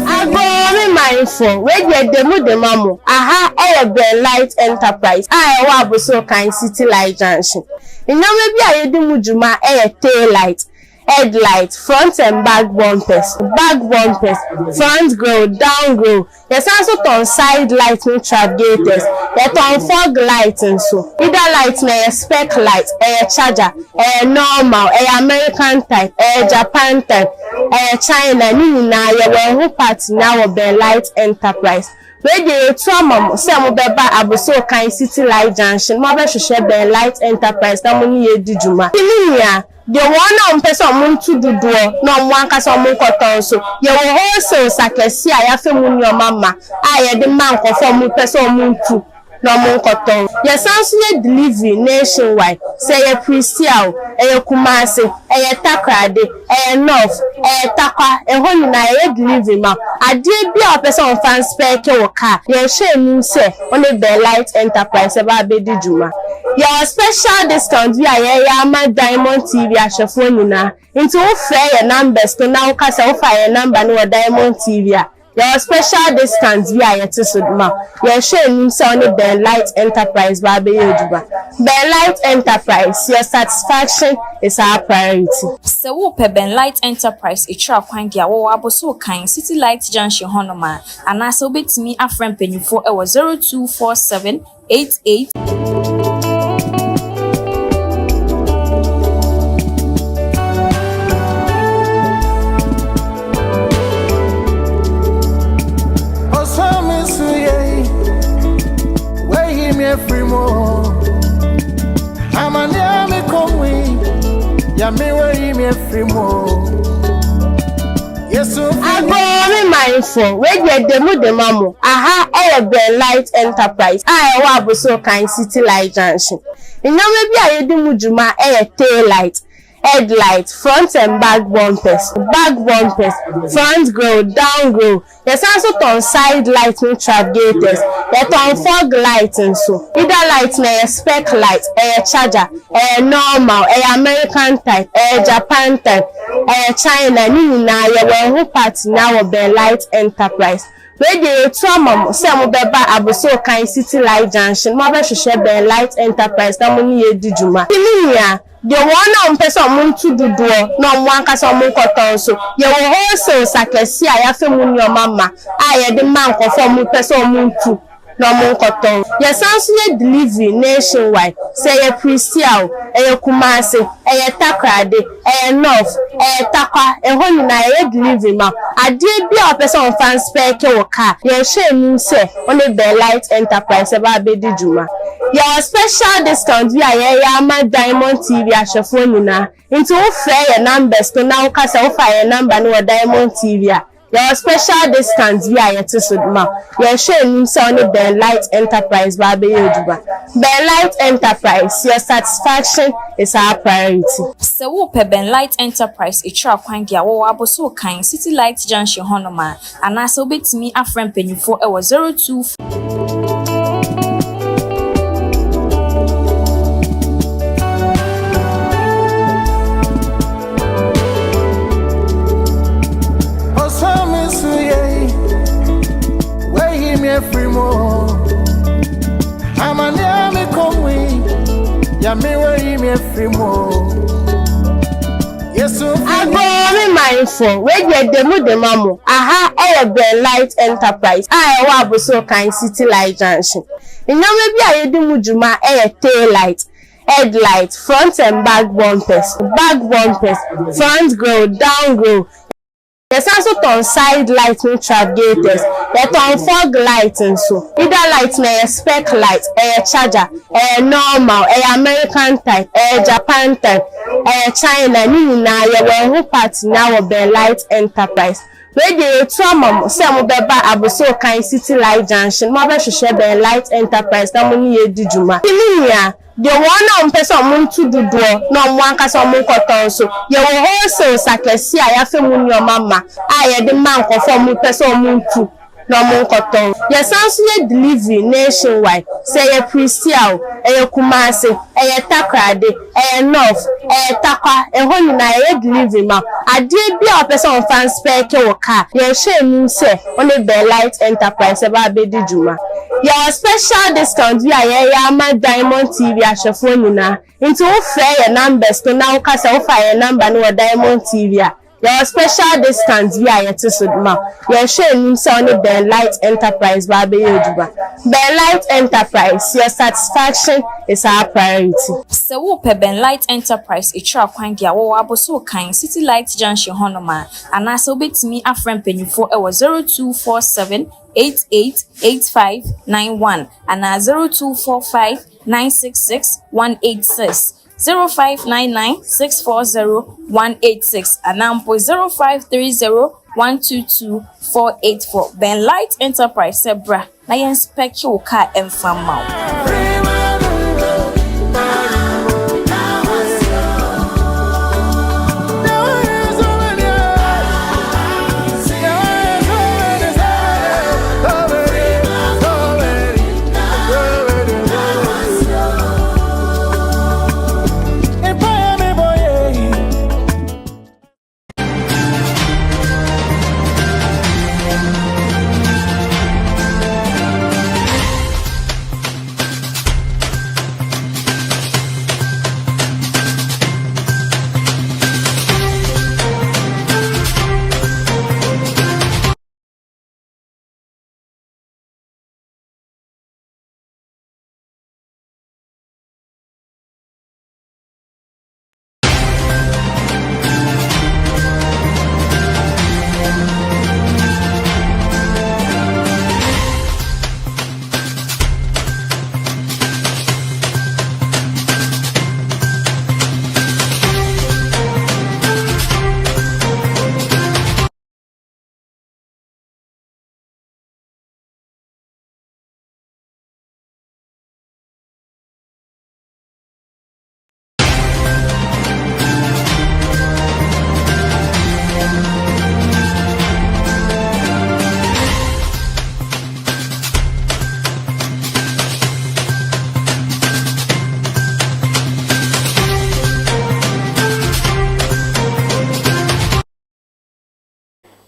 Agbomi mindful, we get the mamu. Aha, Light Enterprise. I wa so kind City Light Junction. You know maybe I do mujuma tail light, headlight, front and back bumpers, front grill, down grill. There's also on side light neutral gators. There's on fog light and so. Either light may spec light, charger, normal, American type, Japan type, China, Nina, your party now of the Light Enterprise. Radio trauma, some beba abuso kind City Light Junction, mother should share the Light Enterprise, that money dijuma. The one on person moon to do no one can some more cotton so. You will also sakesi, I have moon your mama. I had the man conform with person moon too. No more cotton. Your son's delivery nationwide. Say a Christian, a Kumasi, a Takrade, a North, a Taka, a Honey, delivery ma. I did be a person fan spare car. Your shame say only the Light Enterprise about Bedi Juma. Your special discount via Yama Diamond TV as your phone into fair numbers to now cast off a number no Diamond TV. Your special discounts via your Tisudma. Your shame only the Light Enterprise Baby Yoduba. The Light Enterprise, your satisfaction is our priority. So whoop Ben Light Enterprise, a trap quangia or aboso kind City Light Junction Honoma, and I so bit me a friend penny for our 024788. Free more. I'm a near come we. Ya me way me free more. Yes, so Agbomi mindful, we get the mamu. Aha, Light Enterprise. I wa so kind City Light Junction. You know maybe I do mujuma tail light, headlight, front and back bumpers, front grill, down grill. There's also on side light neutral gators. There's on fog light and so. Either light may spec light, charger, normal, American type, Japan type, China, Nina, your party now of the Light Enterprise. Radio trauma, some beba abuso kind City Light Junction, mother should share the Light Enterprise, that money dijuma. The one on person moon to do no one can some more cotton so. You will also sakesi, I have moon your mama. I had the man conform with person moon too. No more cotton. Your son's delivery nationwide. Say a Christian, a Kumasi, a Takrade, a North, a Taka, a Honey, delivery ma. I did be a person fan spare car. Your shame say only the Light Enterprise about Bedi Juma. Your special discount via Yama Diamond TV as your phone into fair numbers to now cast off a number no Diamond TV. Your special discounts via your Tisudma. Your shame only the Light Enterprise Baby Yoduba. The Light Enterprise, your satisfaction is our priority. So whoop Ben Light Enterprise, a trap quangia or aboso kind City Light Junction Honoma, and I so bit me a friend penny for our 02. Free more. I'm a near me come we. Ya me way me free more. Yes, so Agbomi mindful, we get the mamu. Aha, Light Enterprise. I wa so kind City Light Junction. You know maybe I do mujuma tail light, headlight, front and back bumpers, front grill, down grill. There's also on side light neutral gators. There's on fog light and so. Either light may spec light, charger, normal, American type, Japan type, China, Nina, your party now of the Light Enterprise. Radio trauma, some beba abuso kind City Light Junction, mother should share the Light Enterprise, that money dijuma. The one on person moon to do no one can some more cotton so. You will also sakesi, I have moon your mama. I had the man conform with person moon too. na ọmụ nkọtọ. Yesanso ye delivery nationwide. Say ye Prisiao, ye Kumasi, ye Takrade, ye North, ye Takwa, ye nyina ye delivery ma. Ade bi a person on fan spare ke wo car. Ye share nim say only Benlight Enterprise eba be di juma. Your special discount we are ye Diamond TV ashefo nyina. Into wo frɛ your numbers to now kasa wo fa your number no Diamond TV a. Your special discount we are yet to sudma. Your share nim say only Benlight Enterprise ba be yoduba. Benlight Enterprise, your satisfaction is our priority. Se wo pe Benlight Enterprise etwa kwan dia wo aboso kan City Light Junction honoma anase obetimi afrem penifo e wo 0247 888591 ana 0245966186 0599640186 anampo 0530122484. Benlight Enterprise sebra na yen spec your car enfama.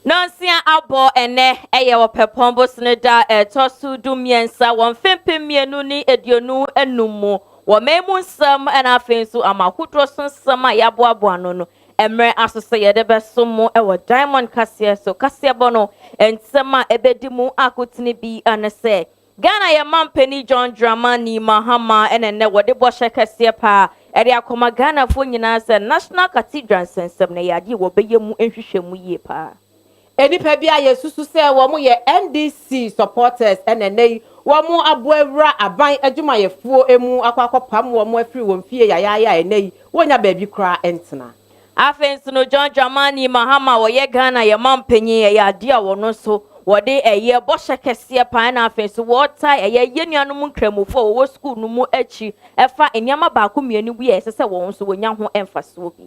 Nonsia abo ene eye wo pepombo sneda tosu dumiensa won fempemienu ni edionu enumu wo memu nsam ena afensu amakutro sonsam ayaboabo ano no emre asose ye de besomo wo Diamond Kasia so Kasia bono ensema ebedimu akutini bi anese Ghana ye mampeni John Dramani Mahama enene wo de boshe Kasia pa eri akoma Ghana fo nyina se National Cathedral sensem ne yade wo beyemu enhwehwemu yie pa. Enipa bia yesusu se wo mo ye NDC supporters enenei wo mo aboawura aban adwumayefuo emu akwakopam wo mo afiri wo mfie yaya enei wonya baabi kra entena afensu no John Dramani Mahama wo ye Ghana ye mampanyi ye ade a wono so wo de eye boshe kese pa na afensu wo tai eye yenuanum nkramofo wo school no mu achi efa eniama ba ko mienu bu ye sese wo so wonya ho emfaso bi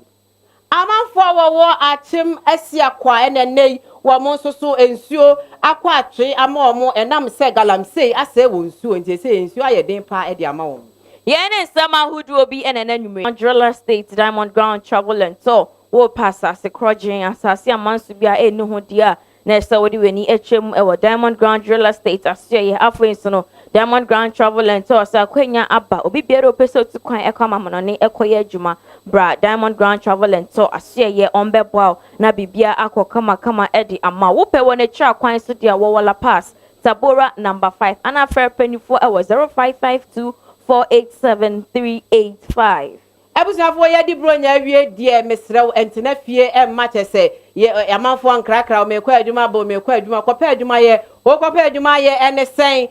amanfo wo achim asia kwa enenei wo mo nsoso ensuo akwa atwe ama omo enam se galamsey ase wo nsuo ntese ensuo ayeden pa e de ama wo yene sama hudu obi enene nwume Mandrella State Diamond Ground Travel and Tour wo passa se krojin asase amanso bia enu ho dia na se wodi weni etwem e wo Diamond Ground Mandrella State asia ye afenso no Diamond Ground Travel and Tour sa kwenya aba obi biere opeso tukwan ekwa mamono ne ekoye adwuma bra Diamond Ground Travel and Tour asia ye onbeboa na bibia akokama kama edi ama wo pe wona twa kwan so dia wo wala pass Tabora number 5 ana fair penifo e wo 0552 487-385. Ebusafo ye di bronya wie die mesrew entena fie match se ye amanfo ankrakra o mekwa adwuma bo mekwa adwuma kopa adwuma ye o kopa adwuma ye ene sen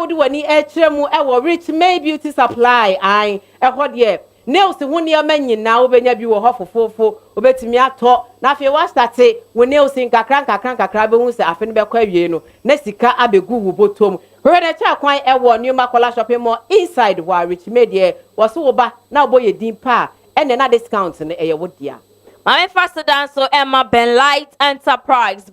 wodi wani ekremu e wo Rich May Beauty Supply an ehode nails huni amanyina obenya bi wo hofofofo obetimi ato na afie wa start wo nails nkakra be hu se afi no be kwa wie no na sika abegu wo botom we na cha kwan e wo new makola shopping mall inside wa Rich May de wo so wo ba na obo ye din pa ene na discount ne eye wo dia My first dance so Emma Ben Light Enterprise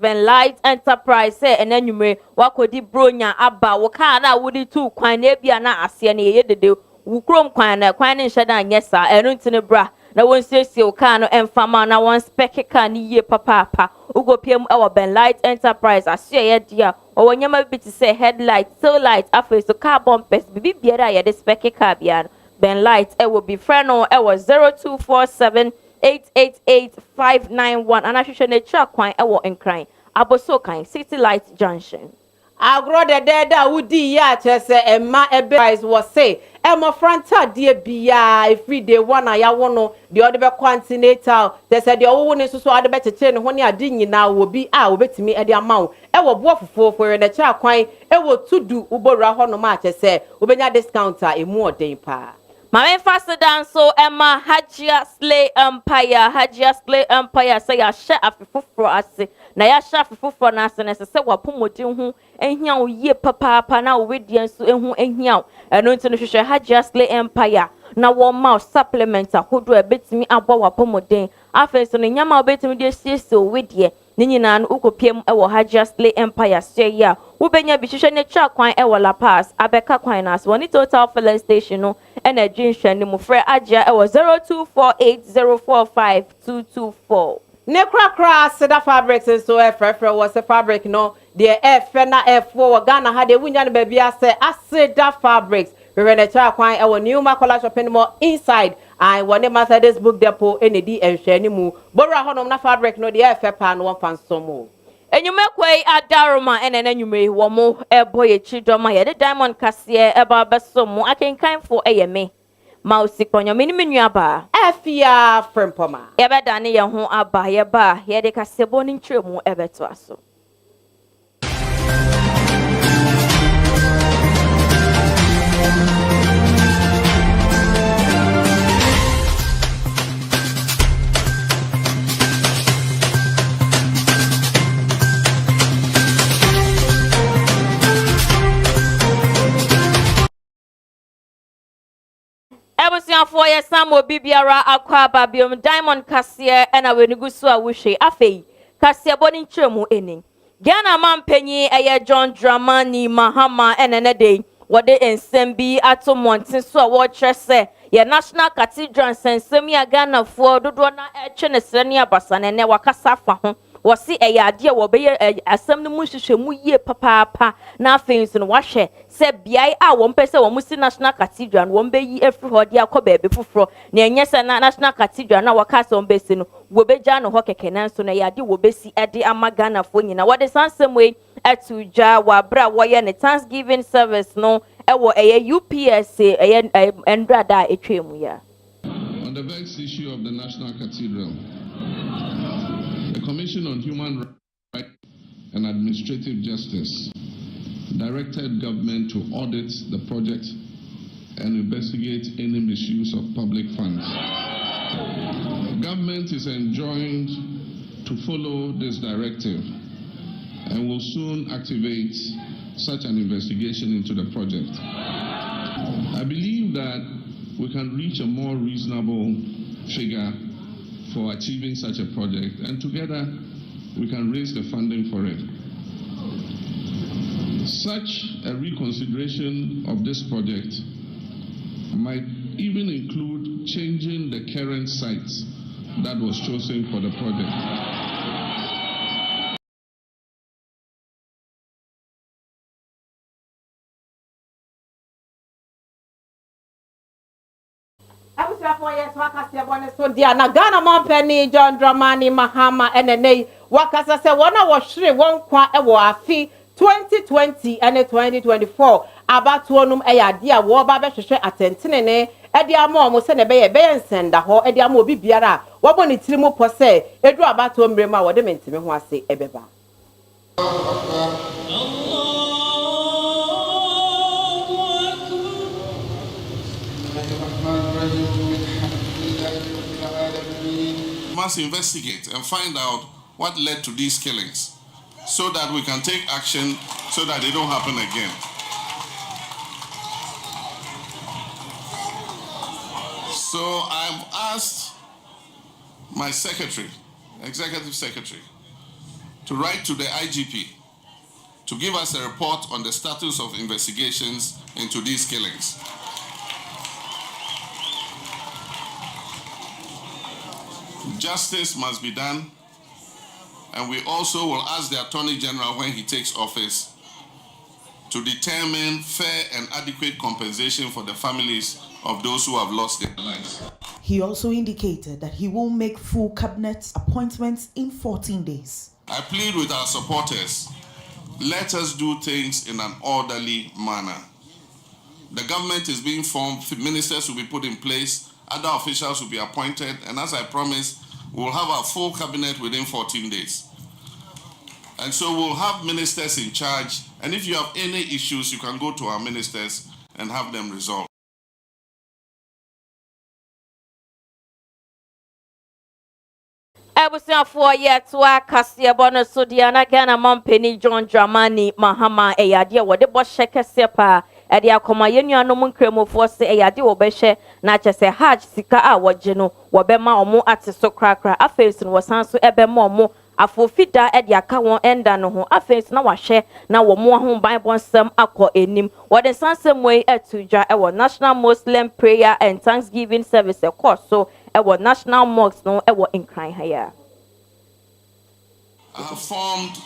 say and then you may walk with the bronya abba wakana would it too quine ebia na asiani ye de wukrom kwan in shada yes sir erunti bra na won siesie okano emfama na won spec ka ni ye papa ugo piem our Ben Light Enterprise asye ye dia o wonyama bi ti say headlight tail light afa so car bumpers bibi biara ye de spec car bia Ben Light will be friend or 0247 888-591 and I should ne track kwan ewo enkran aboso kan City Light Junction agro de da wudi ya chese emma ebe was say emma franta de bia every day one aya wono de ode be continental they said the owo ne so ade be cheche ne ho ne ade nyina wo bi a obetimi ade amawo ewo bo fofo for ne cha kwan ewo tudu ubora ho no ma chese obenya discounter emu oden pa. My fast dance so Emma Hajia Slay Empire say ya share afufufro ase na ya share afufufro na ase na se wapomodin hu ehia wo ye papa na wo wedie so ehu ehia eno nti no hwehwe Hajia Slay Empire na wo ma supplement ahodo ebetimi abo wapomodin afenso ne nyama obetimi de siesie wo wedie ne nyina no ukopiem ewo Hajia Slay Empire say ya wo benya bi hwehwe ne tra kwan ewo La Paz abeka kwan na so woni total filling station no energy shani mu frɛ agya ɛwɔ 0248045224 ne krakra seda fabrics so frɛfrɛ was a fabric no de ɛfɛ na ɛfo wɔ Ghana ha de wunya no baabi asɛ aseda fabrics we ne cha kwan ɛwɔ New Makola shopping mall inside I wone Mercedes book depot enedi enhwɛ mu bora honom na fabric no de ɛfɛ pa no wɔn fan somo enyume kwei adaroma ene enyume wo mo eboye chidoma ye de diamond kase eba besomo akenkan fo eyeme ma osikponyo menu aba afia frempoma ye be dane ye ho aba ye ba ye de kase boni ntremu ebeto aso Ebusianfo ye samo bibiara akwa babiom diamond kase ena wenigusu a wuhwe afei kase boni ntremu eni Ghana mampanyi eye John Dramani Mahama enene dey wode ensem bi atomontin so a wo kyerese ye National Cathedral ensem ya Ghana fo dodo na etwe ne sere ne abasa ne wakasa fa ho wasi eye ade wo be asem no mu hwehwemu yie papa na afei so no wahwe se biai a wo mpese wo musi National Cathedral wo be yi efri ho de akọ baabi foforo na enye se na National Cathedral na wakasa wo be se no wo be gya no ho keke nan so na ye ade wo be si ede ama Ghana fo nyina wo de sansem we etuja wa bra wo ye ne Thanksgiving service no ewo eye UPS eye endrada etwemu ya. On the vexed issue of the National Cathedral, the Commission on Human Rights and Administrative Justice directed government to audit the project and investigate any misuse of public funds. Government is enjoined to follow this directive and will soon activate such an investigation into the project. I believe that we can reach a more reasonable figure for achieving such a project, and together we can raise the funding for it. Such a reconsideration of this project might even include changing the current site that was chosen for the project. So dia na Ghana Mompany John Dramani Mahama enene wakasa se wona wo hwere won kwa e wo afi 2020 and 2024 abatu onum e yade a wo ba be hwehwe atentenene e dia ama omo se ne be nsenda ho e dia ama obi biara wo bo ne tiri mu po se edu abatu omre ma wo de mentime ho ase ebeba Must investigate and find out what led to these killings so that we can take action so that they don't happen again. So I've asked my secretary, executive secretary, to write to the IGP to give us a report on the status of investigations into these killings. Justice must be done, and we also will ask the Attorney General when he takes office to determine fair and adequate compensation for the families of those who have lost their lives. He also indicated that he will make full cabinet appointments in 14 days. I plead with our supporters, let us do things in an orderly manner. The government is being formed, ministers will be put in place, other officials will be appointed, and as I promised, we'll have our full cabinet within 14 days. And so we'll have ministers in charge, and if you have any issues, you can go to our ministers and have them resolved. Ebusiafo yetwa kase bono so dia na Ghana Mampeni John Dramani Mahama eyade wo de bo hyekese pa ede akoma yenuanom nkremofo se eyade wo be hye na chese hajj sika a woje no wo be ma omo ate so krakra afensi no sanso ebe ma omo afofida ede aka won enda no ho afensi na wahye na wo mo ho Bible nsem akọ enim wo de sansem wey atudwa e wo National Muslim Prayer and Thanksgiving Service e course so our national mosque no ewo incline here. I have formed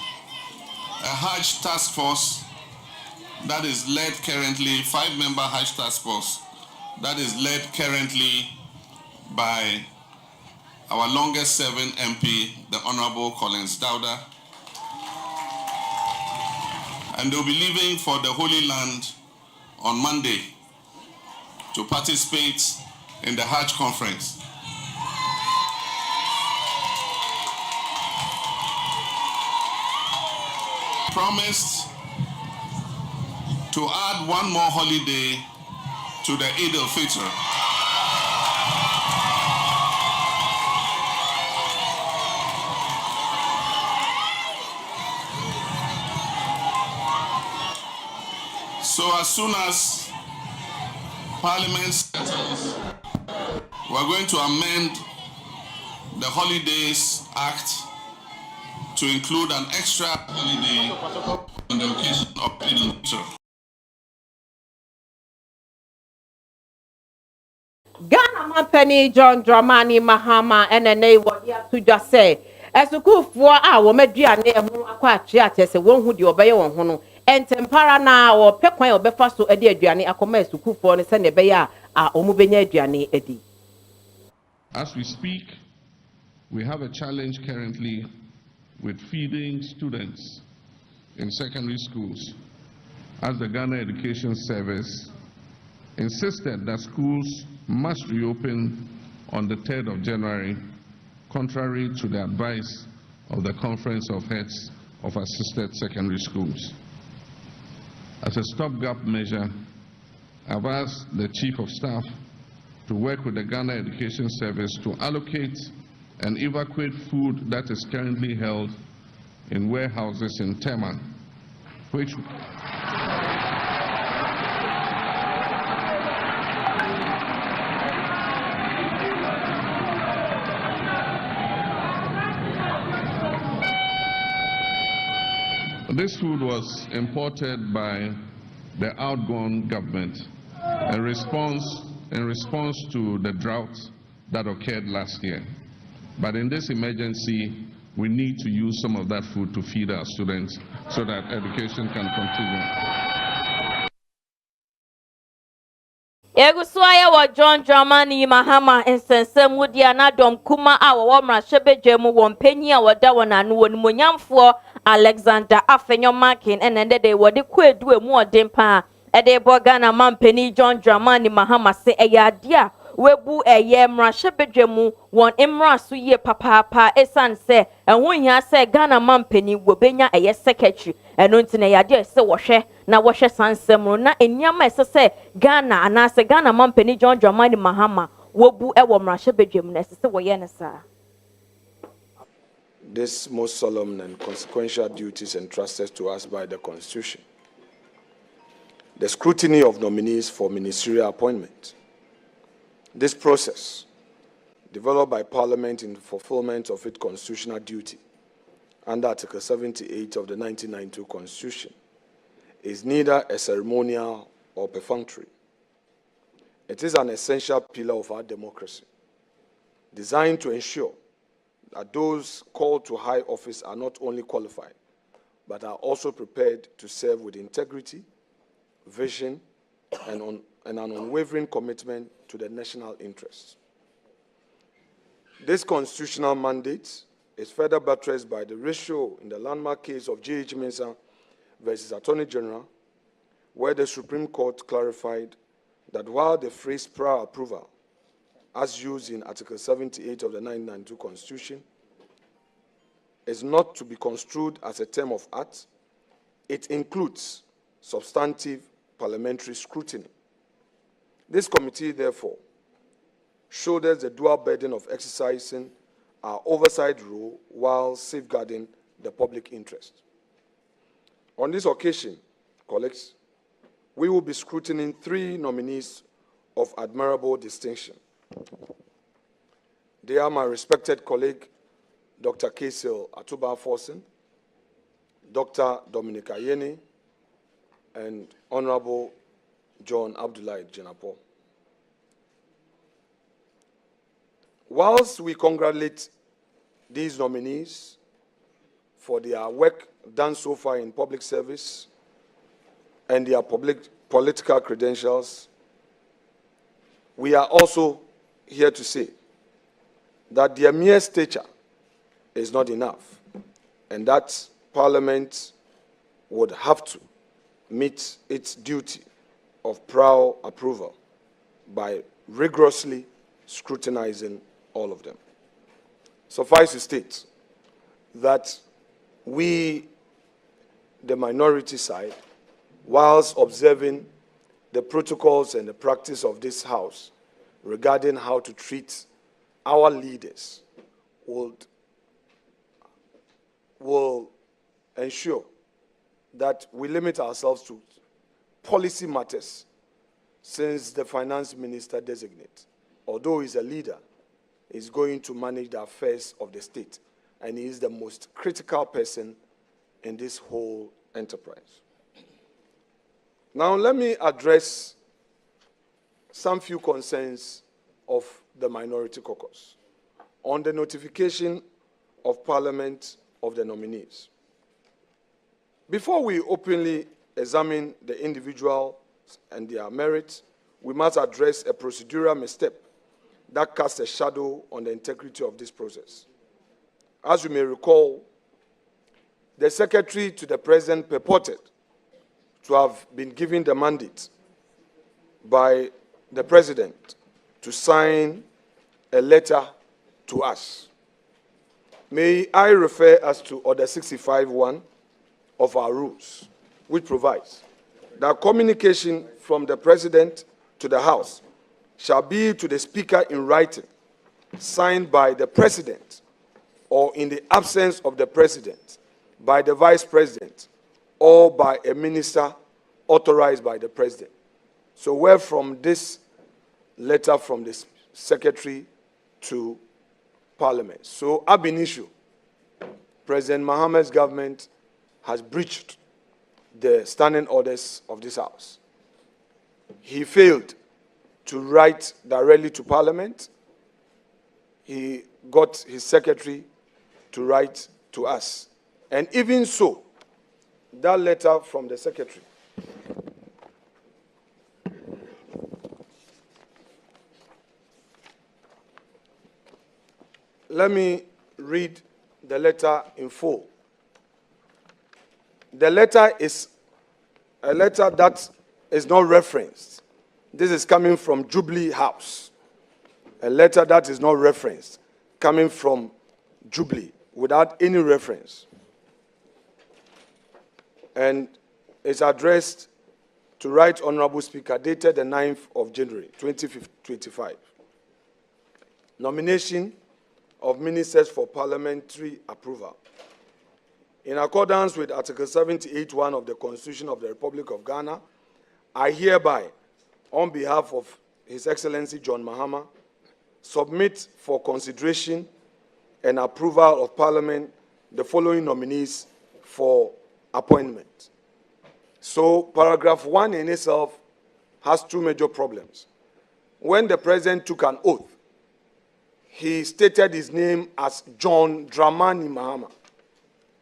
a Hajj task force that is led currently, 5-member Hajj task force that is led currently by our longest serving MP, the Honorable Collins Dauda. And they'll be leaving for the Holy Land on Monday to participate in the Hajj conference. Promised to add one more holiday to the Eid al-Fitr. So as soon as Parliament settles, we're going to amend the Holidays Act to include an extra holiday on the occasion of Eid al-Fitr. Ghana Mampeni John Dramani Mahama NNA Wadia to just say, as a good for our Mediane and Aquatia, say one who you obey on Hono, and Tempara now or Pequay or Befaso Eddie Diani, a commerce to cook for and send a bear, Omubene Diani Eddie. As we speak, we have a challenge currently with feeding students in secondary schools, as the Ghana Education Service insisted that schools must reopen on the 3rd of January, contrary to the advice of the Conference of Heads of Assisted Secondary Schools. As a stopgap measure, I've asked the Chief of Staff to work with the Ghana Education Service to allocate and evacuate food that is currently held in warehouses in Tema, which this food was imported by the outgone government in response to the drought that occurred last year. But in this emergency, we need to use some of that food to feed our students so that education can continue. Eguswaya wa John Dramani Mahama insense mudia na dom kuma a wo mrahwebejemu wo mpanyi a woda wona no wonimonyamfo Alexander Afenyo Markin enende de wode kwedu emu odempa ede bo Ghana Mampeni John Dramani Mahama se eyade a webu eye mrahwebejemu won emraso ye papa esan se ehunhia se Ghana Mampeni wobenya eye secretary eno ntine yade se wohwe na wohwe sansem na eniama se Ghana anase Ghana Mampeni John Dramani Mahama wobu ewo mrahwebejemu na se woye ne sa. This most solemn and consequential duties entrusted to us by the Constitution. The scrutiny of nominees for ministerial appointment. This process developed by Parliament in fulfillment of its constitutional duty under Article 78 of the 1992 Constitution, is neither a ceremonial or perfunctory. It is an essential pillar of our democracy, designed to ensure that those called to high office are not only qualified, but are also prepared to serve with integrity, vision, and an unwavering commitment to the national interests. This constitutional mandate is further buttressed by the ratio in the landmark case of J.H. Mensah versus Attorney General, where the Supreme Court clarified that while the phrase prior approval, as used in Article 78 of the 1992 Constitution, is not to be construed as a term of art, it includes substantive parliamentary scrutiny. This committee, therefore, shoulders the dual burden of exercising our oversight role while safeguarding the public interest. On this occasion, colleagues, we will be scrutinizing 3 nominees of admirable distinction. They are my respected colleague, Dr. Kaysil Atuba-Forson, Dr. Dominic Ayeni, and Honorable John Abdullahi Jinapor. Whilst we congratulate these nominees for their work done so far in public service and their political credentials, we are also here to say that their mere stature is not enough, and that Parliament would have to meet its duty of prior approval by rigorously scrutinizing all of them. Suffice to state that we, the minority side, whilst observing the protocols and the practice of this House regarding how to treat our leaders, will ensure that we limit ourselves to policy matters, since the finance minister designate, although he's a leader, is going to manage the affairs of the state, and he is the most critical person in this whole enterprise. Now, let me address some few concerns of the Minority Caucus on the notification of Parliament of the nominees. Before we openly examine the individuals and their merits, we must address a procedural misstep that casts a shadow on the integrity of this process. As you may recall, the Secretary to the President purported to have been given the mandate by the President to sign a letter to us. May I refer us to Order 65.1 of our rules, which provides that communication from the President to the House shall be to the Speaker in writing, signed by the President, or in the absence of the President, by the Vice President, or by a minister authorized by the President. So where from this letter from the Secretary to Parliament. So ab initio, President Mohammed's government has breached the standing orders of this House. He failed to write directly to Parliament. He got his secretary to write to us. And even so, that letter from the secretary let me read the letter in full. The letter is a letter that is not referenced. This is coming from Jubilee House. A letter that is not referenced, coming from Jubilee, without any reference. And it's addressed to Right Honorable Speaker, dated the 9th of January, 2025. Nomination of ministers for parliamentary approval. In accordance with Article 78(1) of the Constitution of the Republic of Ghana, I hereby, on behalf of His Excellency John Mahama, submit for consideration and approval of Parliament the following nominees for appointment. So paragraph 1 in itself has two major problems. When the president took an oath, he stated his name as John Dramani Mahama.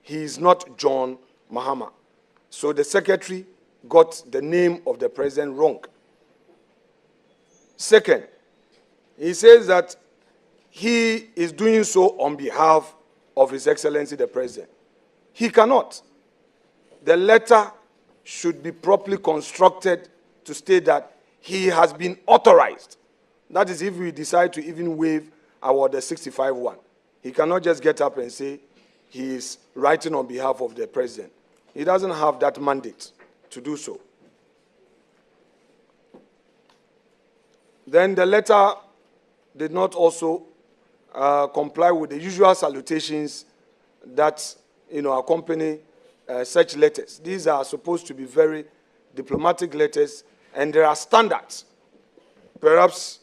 He is not John Mahama. So the secretary got the name of the president wrong. Second, he says that he is doing so on behalf of His Excellency the President. He cannot. The letter should be properly constructed to state that he has been authorized. That is if we decide to even waive our the 65-1. He cannot just get up and say he is writing on behalf of the President. He doesn't have that mandate to do so. Then the letter did not also comply with the usual salutations that accompany such letters. These are supposed to be very diplomatic letters, and there are standards. Perhaps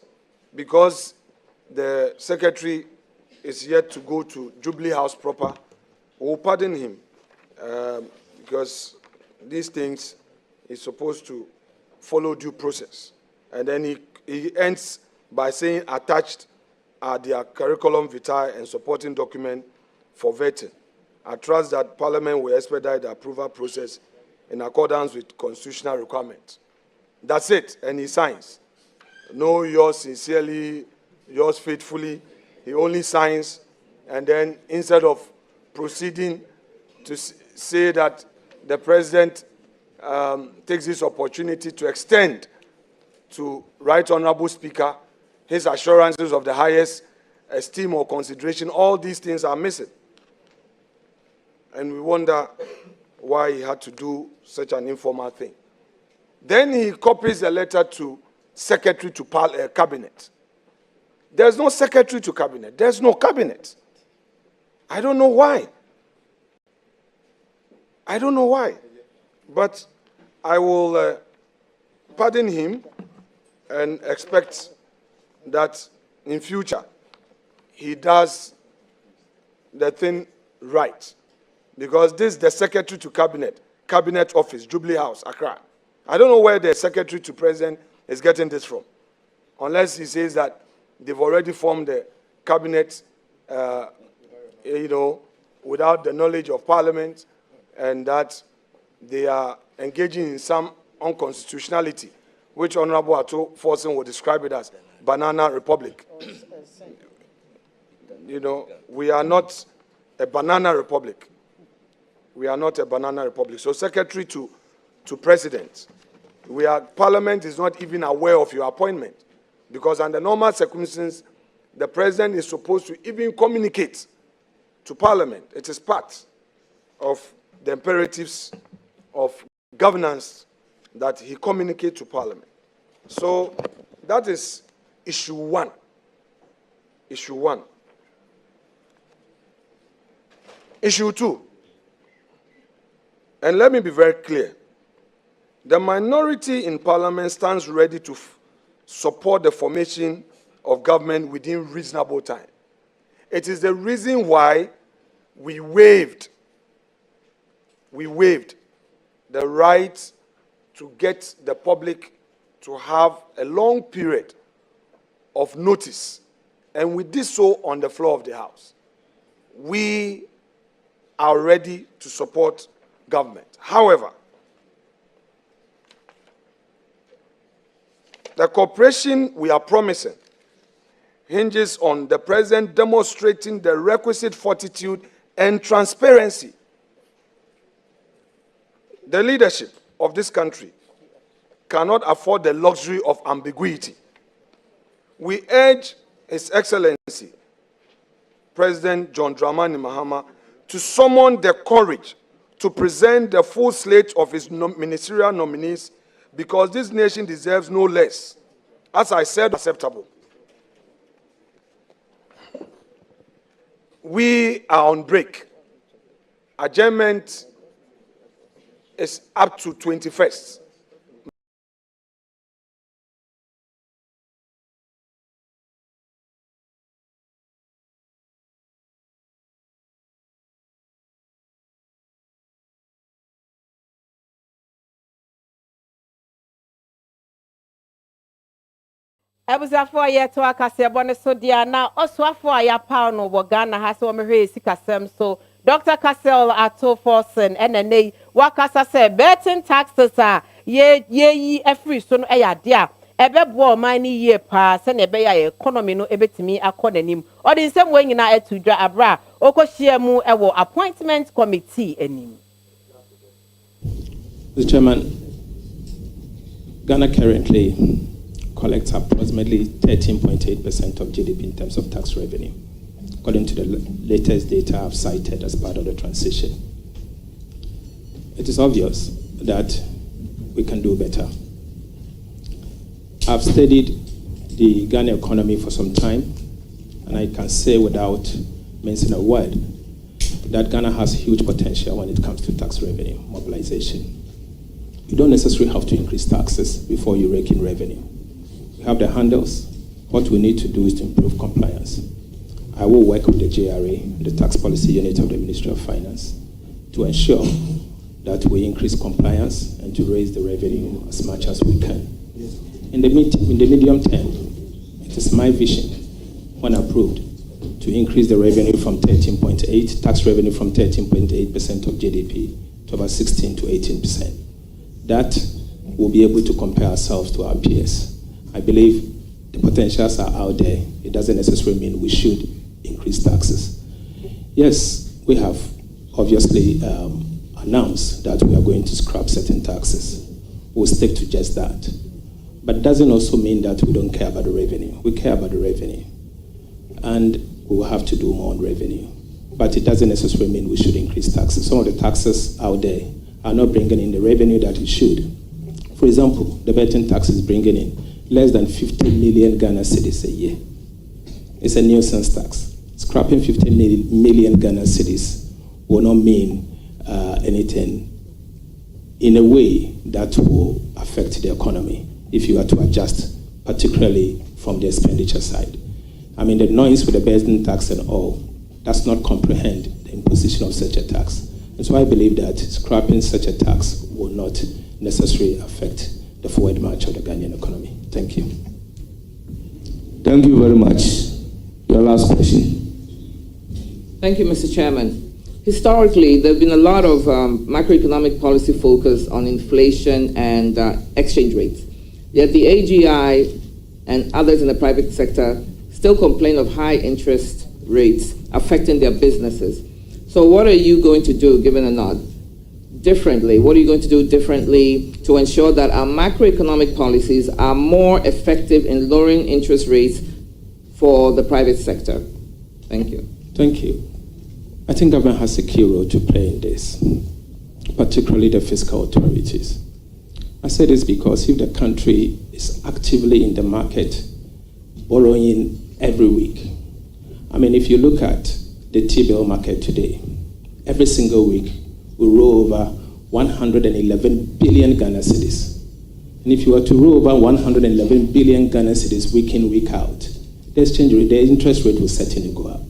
because the secretary is yet to go to Jubilee House proper, we'll pardon him because these things is supposed to follow due process. And then he ends by saying attached are their curriculum vitae and supporting document for vetting. I trust that Parliament will expedite the approval process in accordance with constitutional requirements. That's it, and he signs. No, yours sincerely, yours faithfully. He only signs, and then instead of proceeding to say that the President takes this opportunity to extend to Right Honorable Speaker his assurances of the highest esteem or consideration, all these things are missing. And we wonder why he had to do such an informal thing. Then he copies the letter to Secretary to Cabinet. There's no Secretary to Cabinet. There's no Cabinet. I don't know why. I don't know why. But I will pardon him and expect that in future he does the thing right. Because this is the Secretary to Cabinet Office, Jubilee House, Accra. I don't know where the Secretary to President is getting this from. Unless he says that they've already formed the cabinet, without the knowledge of Parliament, and that they are engaging in some unconstitutionality, which Honorable Ato Forson will describe it as banana republic. We are not a banana republic. We are not a banana republic. So Secretary to President, Parliament is not even aware of your appointment, because under normal circumstances, the President is supposed to even communicate to Parliament. It is part of the imperatives of governance that he communicate to Parliament. So that is issue one. Issue one. Issue two. And let me be very clear. The minority in Parliament stands ready to support the formation of government within reasonable time. It is the reason why we waived the right to get the public to have a long period of notice. And we did so on the floor of the House. We are ready to support government. However, the cooperation we are promising hinges on the President demonstrating the requisite fortitude and transparency. The leadership of this country cannot afford the luxury of ambiguity. We urge His Excellency, President John Dramani Mahama, to summon the courage to present the full slate of his ministerial nominees, because this nation deserves no less. As I said, acceptable. We are on break. Adjournment is up to 21st. Ebusafo ye to akase bone so dia na osuafo aya pa no wo Ghana ha so mehwe sikasem so Dr. Cassel Ato Forsen enenei wakasa se betting taxes a ye yi every so no eya dia ebebo man ni ye pa se na ebe ya economy no ebetimi akonanim odi nsem we nyina etudwa abra okohia mu ewo appointment committee enim. Mr. Chairman, Ghana currently collects approximately 13.8% of GDP in terms of tax revenue, according to the latest data I've cited as part of the transition. It is obvious that we can do better. I've studied the Ghana economy for some time, and I can say without mincing a word that Ghana has huge potential when it comes to tax revenue mobilization. You don't necessarily have to increase taxes before you rake in revenue. We have the handles. What we need to do is to improve compliance. I will work with the JRA, the Tax Policy Unit of the Ministry of Finance, to ensure that we increase compliance and to raise the revenue as much as we can. In the medium term, it is my vision, when approved, to increase the revenue from 13.8, tax revenue from 13.8% of GDP to about 16 to 18%. That will be able to compare ourselves to our peers. I believe the potentials are out there. It doesn't necessarily mean we should increase taxes. Yes, we have obviously announced that we are going to scrap certain taxes. We'll stick to just that. But it doesn't also mean that we don't care about the revenue. We care about the revenue. And we will have to do more on revenue. But it doesn't necessarily mean we should increase taxes. Some of the taxes out there are not bringing in the revenue that it should. For example, the betting tax is bringing in less than 50 million Ghana cedis a year. It's a nuisance tax. Scrapping 50 million Ghana cedis will not mean anything in a way that will affect the economy if you are to adjust, particularly from the expenditure side. I mean, the noise with the betting tax and all does not comprehend the imposition of such a tax. And so I believe that scrapping such a tax will not necessarily affect the forward march of the Ghanaian economy. Thank you. Thank you very much. Your last question. Thank you, Mr. Chairman. Historically, there have been a lot of macroeconomic policy focus on inflation and exchange rates. Yet the AGI and others in the private sector still complain of high interest rates affecting their businesses. So what are you going to do, given a nod, differently? What are you going to do differently to ensure that our macroeconomic policies are more effective in lowering interest rates for the private sector? Thank you. Thank you. I think government has a key role to play in this, particularly the fiscal authorities. I say this because if the country is actively in the market, borrowing every week, I mean, if you look at the T-bill market today, every single week we roll over 111 billion Ghana cedis. And if you were to roll over 111 billion Ghana cedis week in, week out, the exchange rate, the interest rate will certainly go up.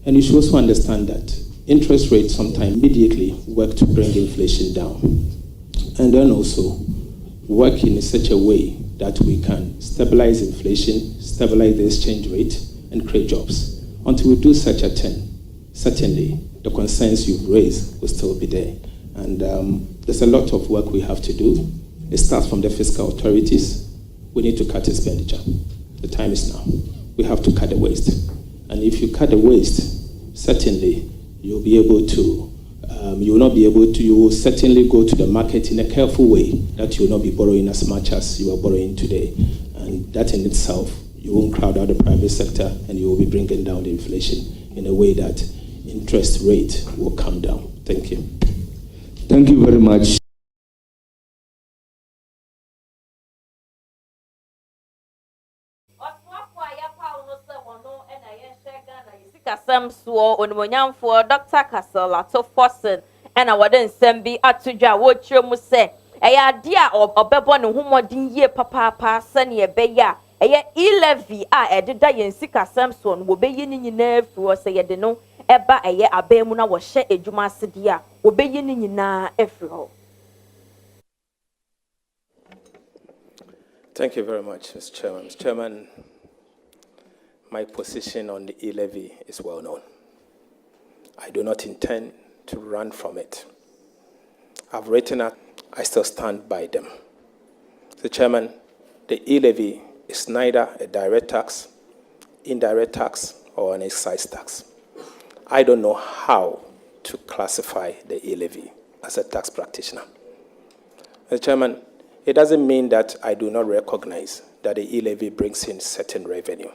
And you should also understand that interest rates sometimes immediately work to bring inflation down. And then also work in such a way that we can stabilize inflation, stabilize the exchange rate, and create jobs. Until we do such a thing, certainly the concerns you've raised will still be there. And there's a lot of work we have to do. It starts from the fiscal authorities. We need to cut expenditure. The time is now. We have to cut the waste. And if you cut the waste, certainly you'll be able to, you will not be able to, you will certainly go to the market in a careful way that you will not be borrowing as much as you are borrowing today. And that in itself, you won't crowd out the private sector and you will be bringing down the inflation in a way that interest rate will come down. Thank you. Thank you very much. Dr. Cassel Ato Forsen and our then Sembi Atuja, what you must say. A dear of Obebon who more din ye papa, Sunny a beya. A e-levy a dida yen sika Samson will be yin nerve for say de no eba a ye abemuna was share a juma sedia will be yin na efro. Thank you very much, Mr. Chairman. Mr. Chairman, my position on the e-levy is well known. I do not intend to run from it. I've written it, I still stand by them. Mr. Chairman, the e-levy is neither a direct tax, indirect tax, or an excise tax. I don't know how to classify the e-levy as a tax practitioner. Mr. Chairman, it doesn't mean that I do not recognize that the e-levy brings in certain revenue.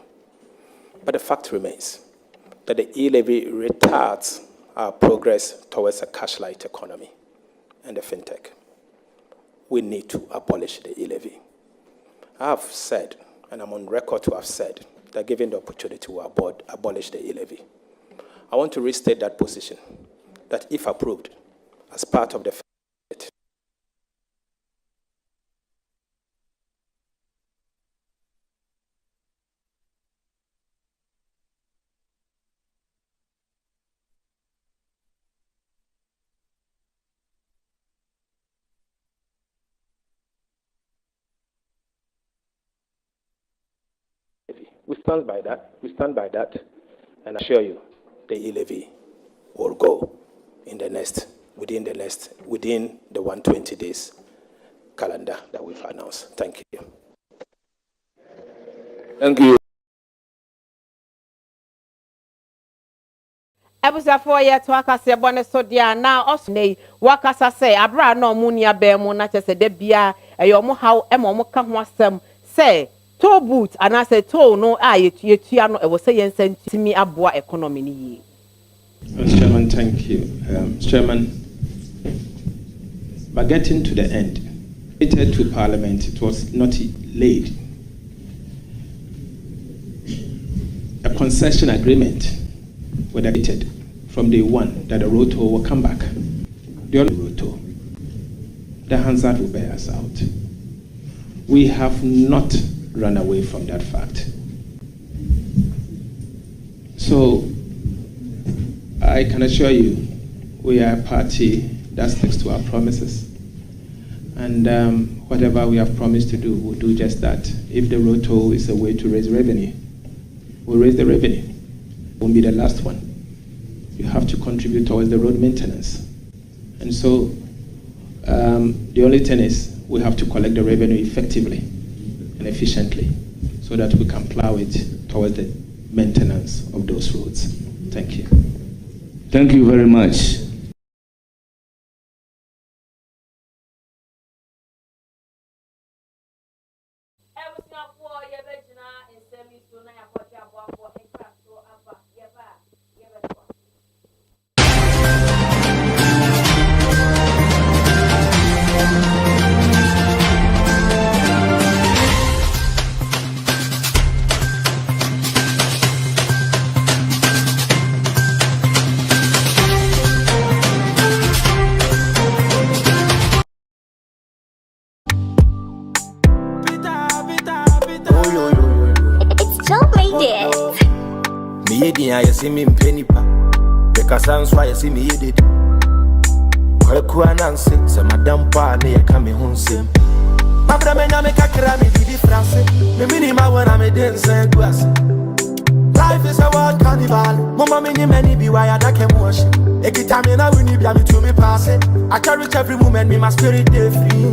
But the fact remains that the e-levy retards our progress towards a cash-light economy and the fintech. We need to abolish the e-levy. I have said, and I'm on record to have said, that given the opportunity to abolish the e-levy, I want to restate that position, that if approved as part of the We stand by that. We stand by that, and I assure you, the e-levy will go within the 120 days calendar that we've announced. Thank you. Thank you. Ebusafoɔ yɛ to akase bɔ ne so dia na ɔsne wakasa sɛ abra na ɔmo nia bɛn mu na kyɛ sɛ da bia ɛyɛ ɔmo haw ɛma ɔmo ka ho asɛm sɛ toll booth and I said toll no yetua no ɛwɔ sɛ yɛn sentimi aboa economy ni yie. Mr. Chairman, thank you. Mr. Chairman, by getting to the end, it to Parliament, it was not laid. A concession agreement was dated from day one that the roto will come back. The only roto, the Hansard will bear us out. We have not run away from that fact. So I can assure you, we are a party that sticks to our promises. And whatever we have promised to do, we'll do just that. If the road toll is a way to raise revenue, we'll raise the revenue. It won't be the last one. You have to contribute towards the road maintenance. And so the only thing is we have to collect the revenue effectively and efficiently so that we can plow it towards the maintenance of those roads. Thank you. Thank you very much. I see me penny pa because I'm why I see me did. Nancy, so Madame Pa, near coming home sim. My brother, I make a crammy difference. The minimum when I'm a dancer, life is a wild carnival. Mama, many be wired, I can wash it. Every time you know, when you be to me pass it, I carry every woman, me my spirit day free.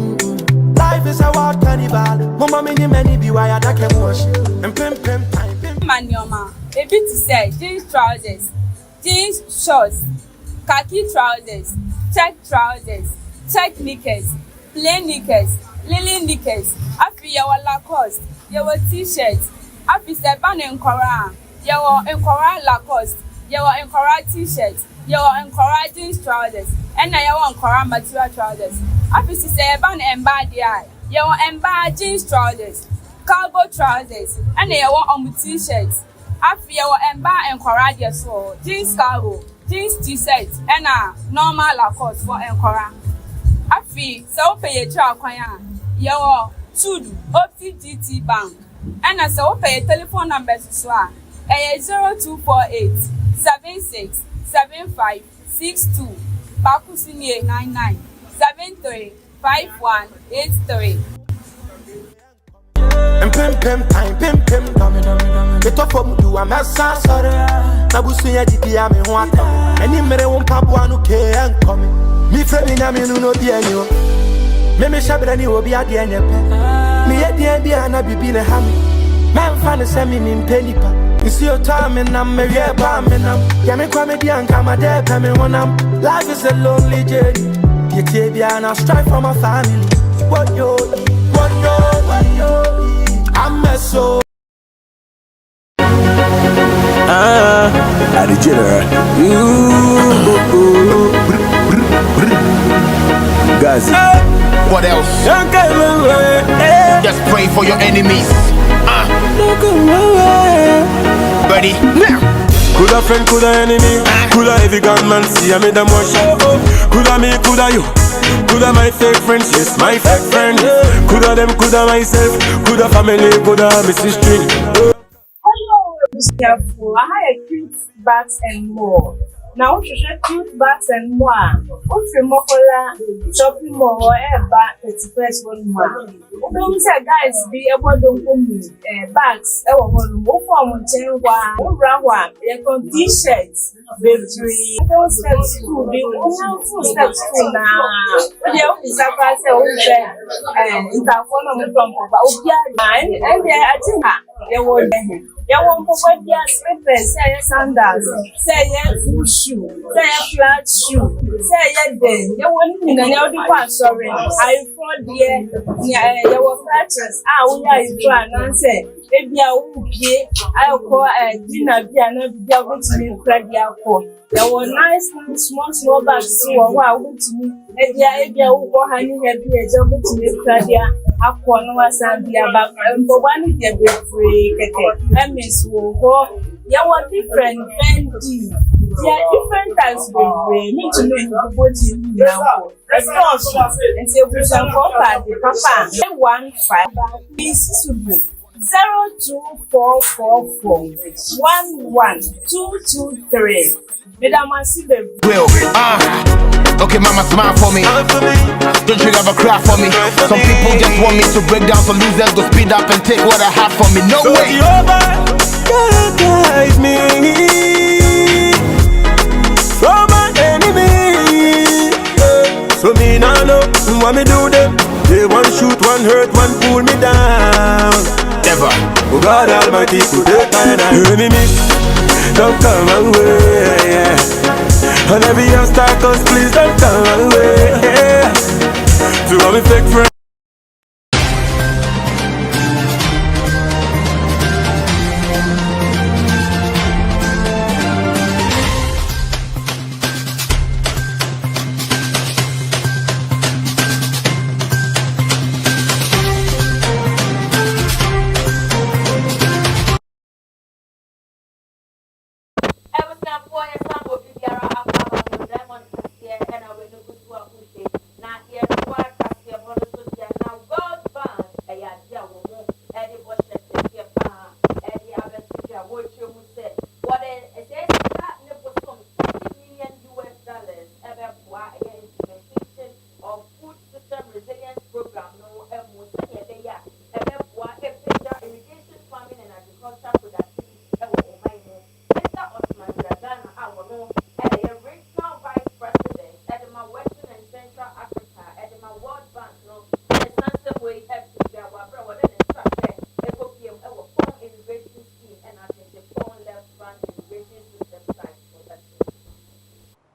Life is a wild carnival. Mama, many be wired, I can wash it. And pim time. Manioma. A bit to say jeans trousers, jeans shorts, khaki trousers, check trousers, check knickers, plain knickers, linen knickers, afi yawa Lacoste, yawa t-shirts, afi seban enkora, yawa enkora Lacoste, yawa enkora t-shirts, yawa enkora jeans trousers, and yawa enkora material trousers. Afi seban emba dia, yawa emba jeans trousers, cargo trousers, and yawa t-shirts. Afi yawa emba enkora dia so jeans cargo, jeans t-shirt, and normal Lacoste for enkora. Afi so pay tra kwanya yawa Tudu Opti GT Bank, and so pay telephone number so 0248 76 75 62 Bakusinye 99 73 51 83. pim pim time, pim pim dummy. Get up from do a mess, sorry. Nabusuya didi ame huata. Any mere won pabwa no ke and come. Me friend me no be any. Me shabra ni obi ade enyepe. Me ye dia na bibi ne ham. Man fan se me penipa. You see your time and I'm me yeah ba me nam. Ya me kwa me dia nka ma de pe me wonam. Life is a lonely journey. You take bia na strive for my family. What yo, I'm a soul. At the general. Gazi. What else? Just pray for your enemies. Ready? Now. Coulda friend, coulda enemy, coulda heavy gunman, see I made them wash. Coulda me, coulda you, coulda my fake friends, yes my fake friend. Coulda them, coulda myself, coulda family, coulda Mrs. String. Hello, be careful. I have cute bags and more. Now we should cute bags and more. If you mokola shopping mall or ever 31st one more. We say guys be able to bags. Move from Chenwa, Rawa, t-shirts, baby. Those steps too. The full steps too now. Yeah, we say and I think they were there. You want to wear your slippers, say your sandals, say your full shoe, say your flat shoe, say your day. You want to know the pass, sorry. I thought you were flatches. We are you and say, if you are okay, I'll call a dinner, be another devil to me, crack your coat. There were nice, small bags, so wow, to me. If you are honey, happy, a job to me, crack your aqua, no, and be about one get free. Miss Woho, you are different, Fendi. There are different types of way. Need to know what you now. Let's go and say we shall call the Papa. 15 is to be 02444 11223. Madam, I see the Will, okay, mama, smile for me. Don't you ever cry for me. Some people just want me to break down, so losers go speed up and take what I have from me. No way. Guide me from my enemy. So me now know what me do them. They one shoot, one hurt, one pull me down. Never. Oh God Almighty, could they find out? Enemies, don't come away. And every obstacle, please don't come away. To all me fake friends.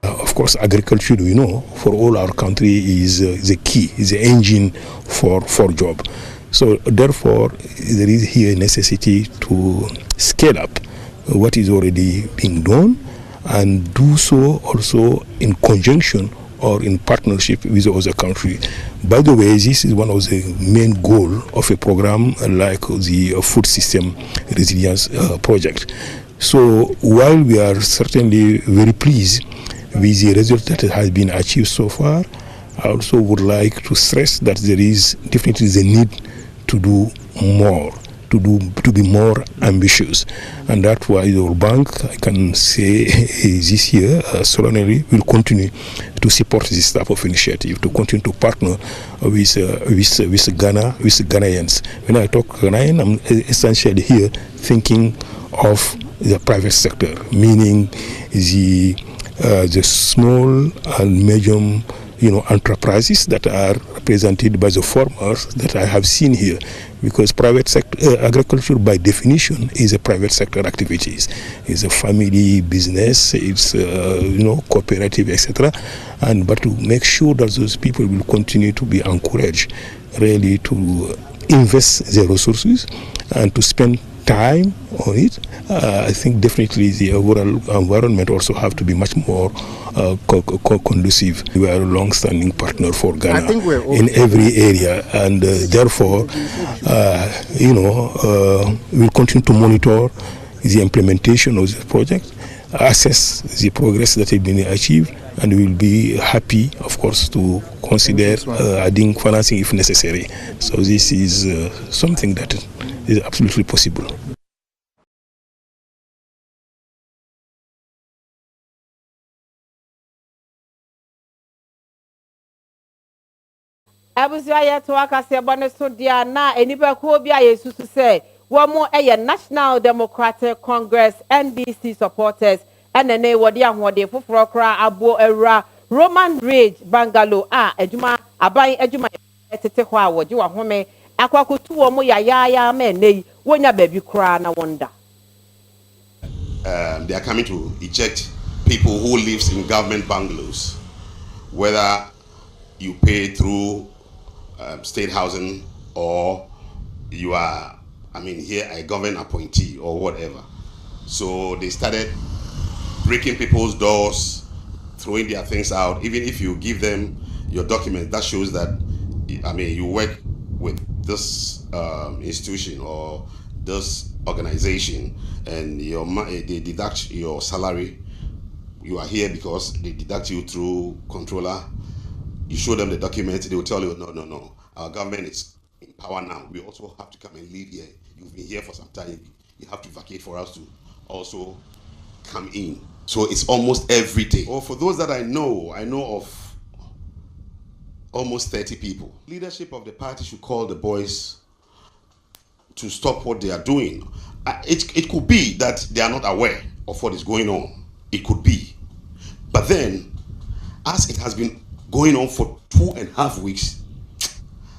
Of course, agriculture, we know, for all our country is the key, is the engine for job. So therefore, there is here a necessity to scale up what is already being done and do so also in conjunction or in partnership with the other country. By the way, this is one of the main goals of a program like the Food System Resilience Project. So while we are certainly very pleased with the result that has been achieved so far, I also would like to stress that there is definitely the need to do more. to be more ambitious, and that's why the bank, I can say, this year solemnly will continue to support this type of initiative, to continue to partner with Ghana, with Ghanaians. When I talk Ghanaian, I'm essentially here thinking of the private sector, meaning the small and medium, enterprises that are represented by the farmers that I have seen here, because private sector agriculture by definition is a private sector activities. It's a family business, it's cooperative, etc. But to make sure that those people will continue to be encouraged really to invest their resources and to spend time on it, I think definitely the overall environment also have to be much more conducive. We are a long-standing partner for Ghana in every area, and therefore, we'll continue to monitor the implementation of the project, assess the progress that has been achieved, and we will be happy, of course, to consider adding financing if necessary. So this is something that is absolutely possible. Abusua ye to akase bone so dia na enipa ko bia yesusu se wo mo National Democratic Congress NDC supporters enene wode ahode foforo kra abo awura Roman Ridge Bungalow adwuma aban adwuma etete ho a woje wa home akwakotu wo mo ya ma nei wonya baby kra na wonda. They are coming to eject people who lives in government bungalows, whether you pay through state housing or you are, here a government appointee or whatever. So they started breaking people's doors, throwing their things out. Even if you give them your document that shows that, you work with this institution or this organization, and they deduct your salary. You are here because they deduct you through controller. You show them the document, they will tell you, no, our government is in power now. We also have to come and live here. You've been here for some time. You have to vacate for us to also come in. So it's almost every day. Or for those that I know of almost 30 people. Leadership of the party should call the boys to stop what they are doing. It could be that they are not aware of what is going on. It could be. But then, as it has been going on for 2.5 weeks,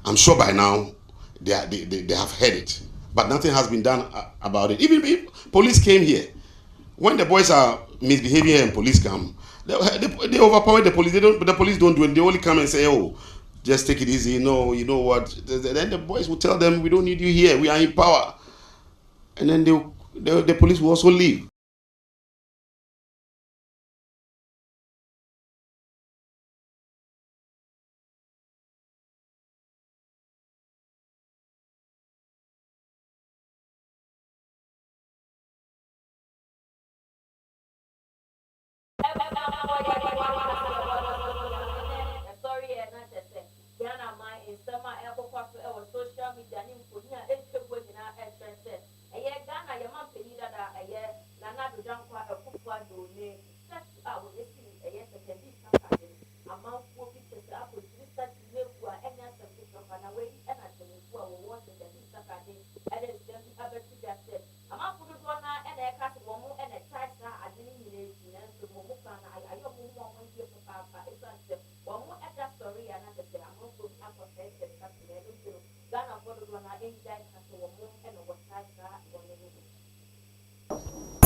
I'm sure by now they have heard it, but nothing has been done about it. Even if police came here, when the boys are misbehaving here and police come, they overpower the police. The police don't do it. They only come and say, "Oh, just take it easy." No, you know what? Then the boys will tell them, "We don't need you here. We are in power," and then the police will also leave.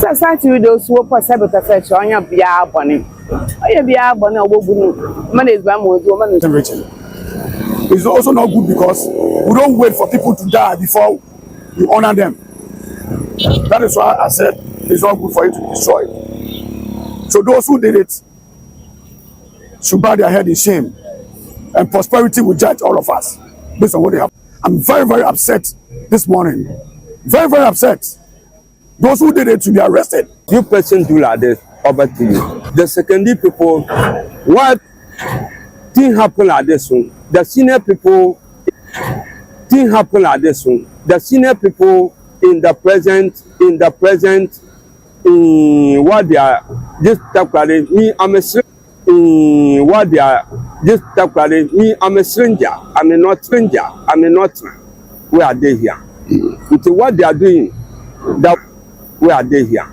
Society those who possess a fetch on your beer bonnet. I be a bonnet or money is one It's also not good because we don't wait for people to die before we honor them. That is why I said it's not good for you to destroy it. So those who did it should bow their head in shame, and prosperity will judge all of us based on what they have. I'm very, very upset this morning. Very, very upset. Those who did it should be arrested. You person do like this, over to you. The secondary people, what thing happen like this one? The senior people, thing happen like this one. The senior people in the present, what they are, this takwale, me, I'm a stranger. What they are, this takwale, me, I'm a stranger. I'm a not stranger. I'm a not. Where are they here? With what they are doing, that where are they here?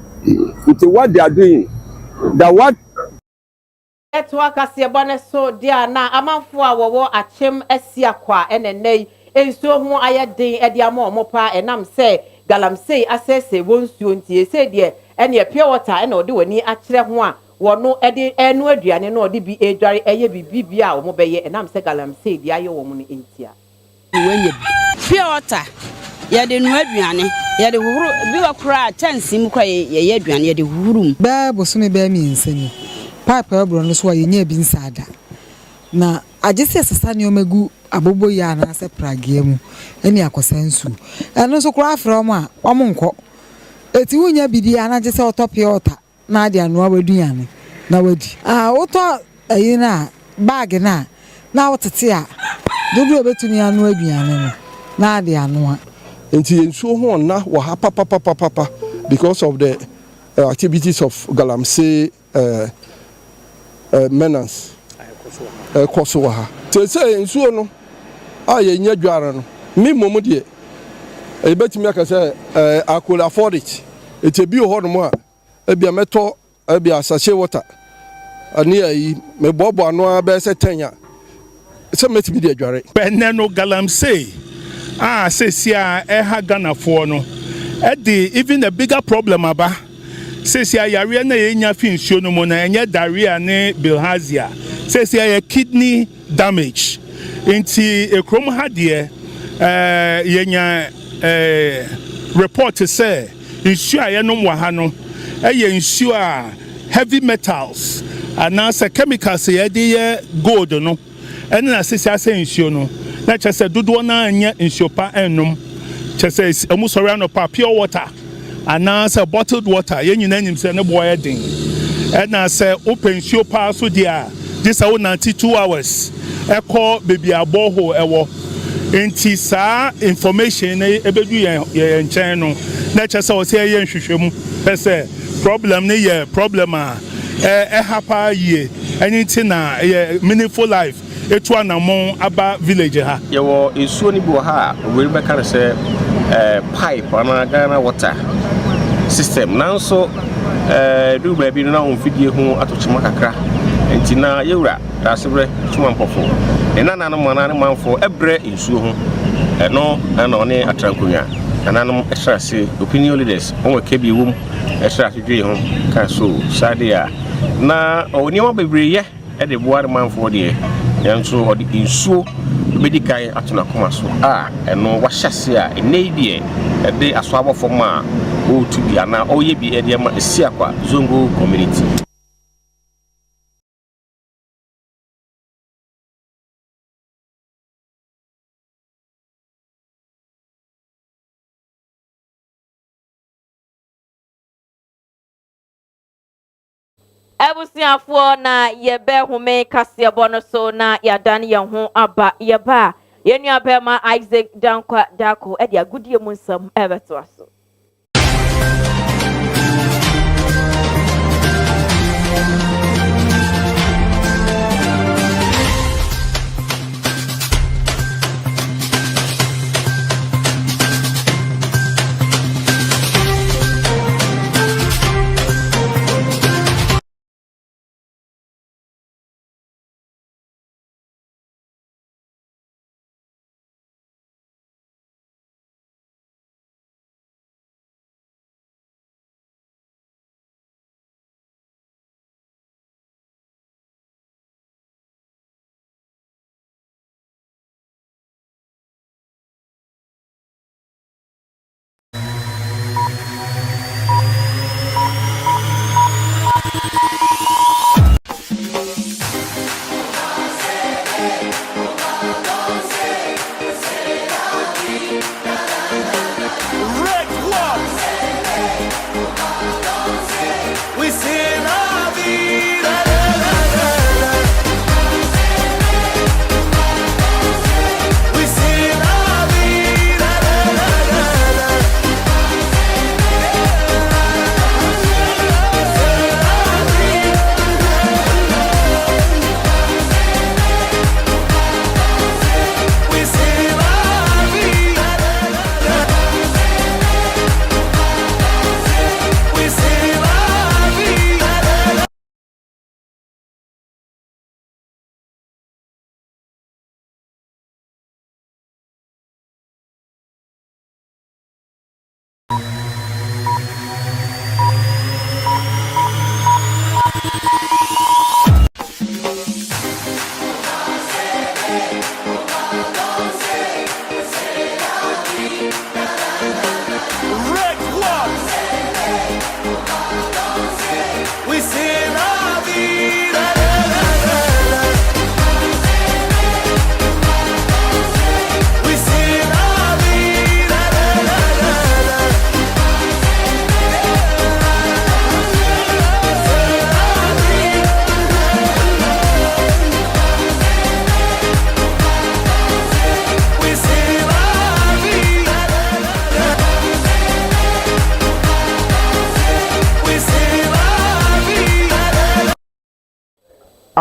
With what they are doing, that what. Etwa kase bone so dia na amanfo a wowo achem asia kwa enenei ensuo ho ayeden ede ama omopa enam se galamsey asese wonsuo ntie se de ene pure water ene ode wani akire ho a wono ede enu aduane na ode bi edware eye bibia a omobeye enam se galamsey dia ye wo mu ne entia wenye pure water ya de nu aduane ya de huru bi wakura chansim kwa ye aduane ya de hurum ba bosome ba mi nsani pipe ebro no so wa yenye bi nsada na agese sesa ne omegu abobo ya na ase pragia mu eni akosansu eno so kura from a omonko eti wunya bidi anaje se otopia ota na ade anu abaduane na wadi oto ayina bag na otete a dodo obetuni anu aduane no na ade anu a enti ensuo ho na wa ha papa because of the activities of Galamsey menace koso ha te say ensuo no a ye nya dware no me momu de e betimi aka say I could afford it e bi ho no mo a e bia meto e bia sachet water ani ayi me bobo ano a be se tenya se metimi de dware penne no Galamsey sesia ha Ghana for no even a bigger problem aba sesia yare na ye nya fi nsuo no mo na enye diarrhea ne bilharzia sesia ye kidney damage inti ekrom ha de ye nya report say nsuo a ye no wa ha no ye nsuo a heavy metals anasa chemicals ye de gold no ene na sesia say nsuo no na chese dodo na anya nsuo pa enum chese amusori anopa pure water anasa bottled water ye nyina nim se ne boy den na se open show pa so dia this 92 hours eko baby aboho ewo enti sa information ebedu ye nchen no na chese o se ye nhwehwemu pese problem ne ye problem a hapa ye anything na meaningful life etu anamon aba village ha ye wo esuo ni bi wo ha we be kan se pipe ana Ghana water system now so do baby no na on fidie ho atochima kakra enti na yewura da sebre tuma mpofo na no manfo ebre nsuo ho eno na one atrankonya ananom extract opinion leaders on we kebi wom extract dwe ho ka so sadia na oni wa bebre ye e de boare manfo de yanso odi nsuo medikai atuna koma so eno wa hyase a enedie e de aso abofo ma o tu bia na o ye bi e de ma esia kwa Zongo community Ebusiafo na yebe hume kase bono so na yadan ye ho aba yeba yenua bema Isaac Dankwa Dako e dia gudie mu nsam ebeto aso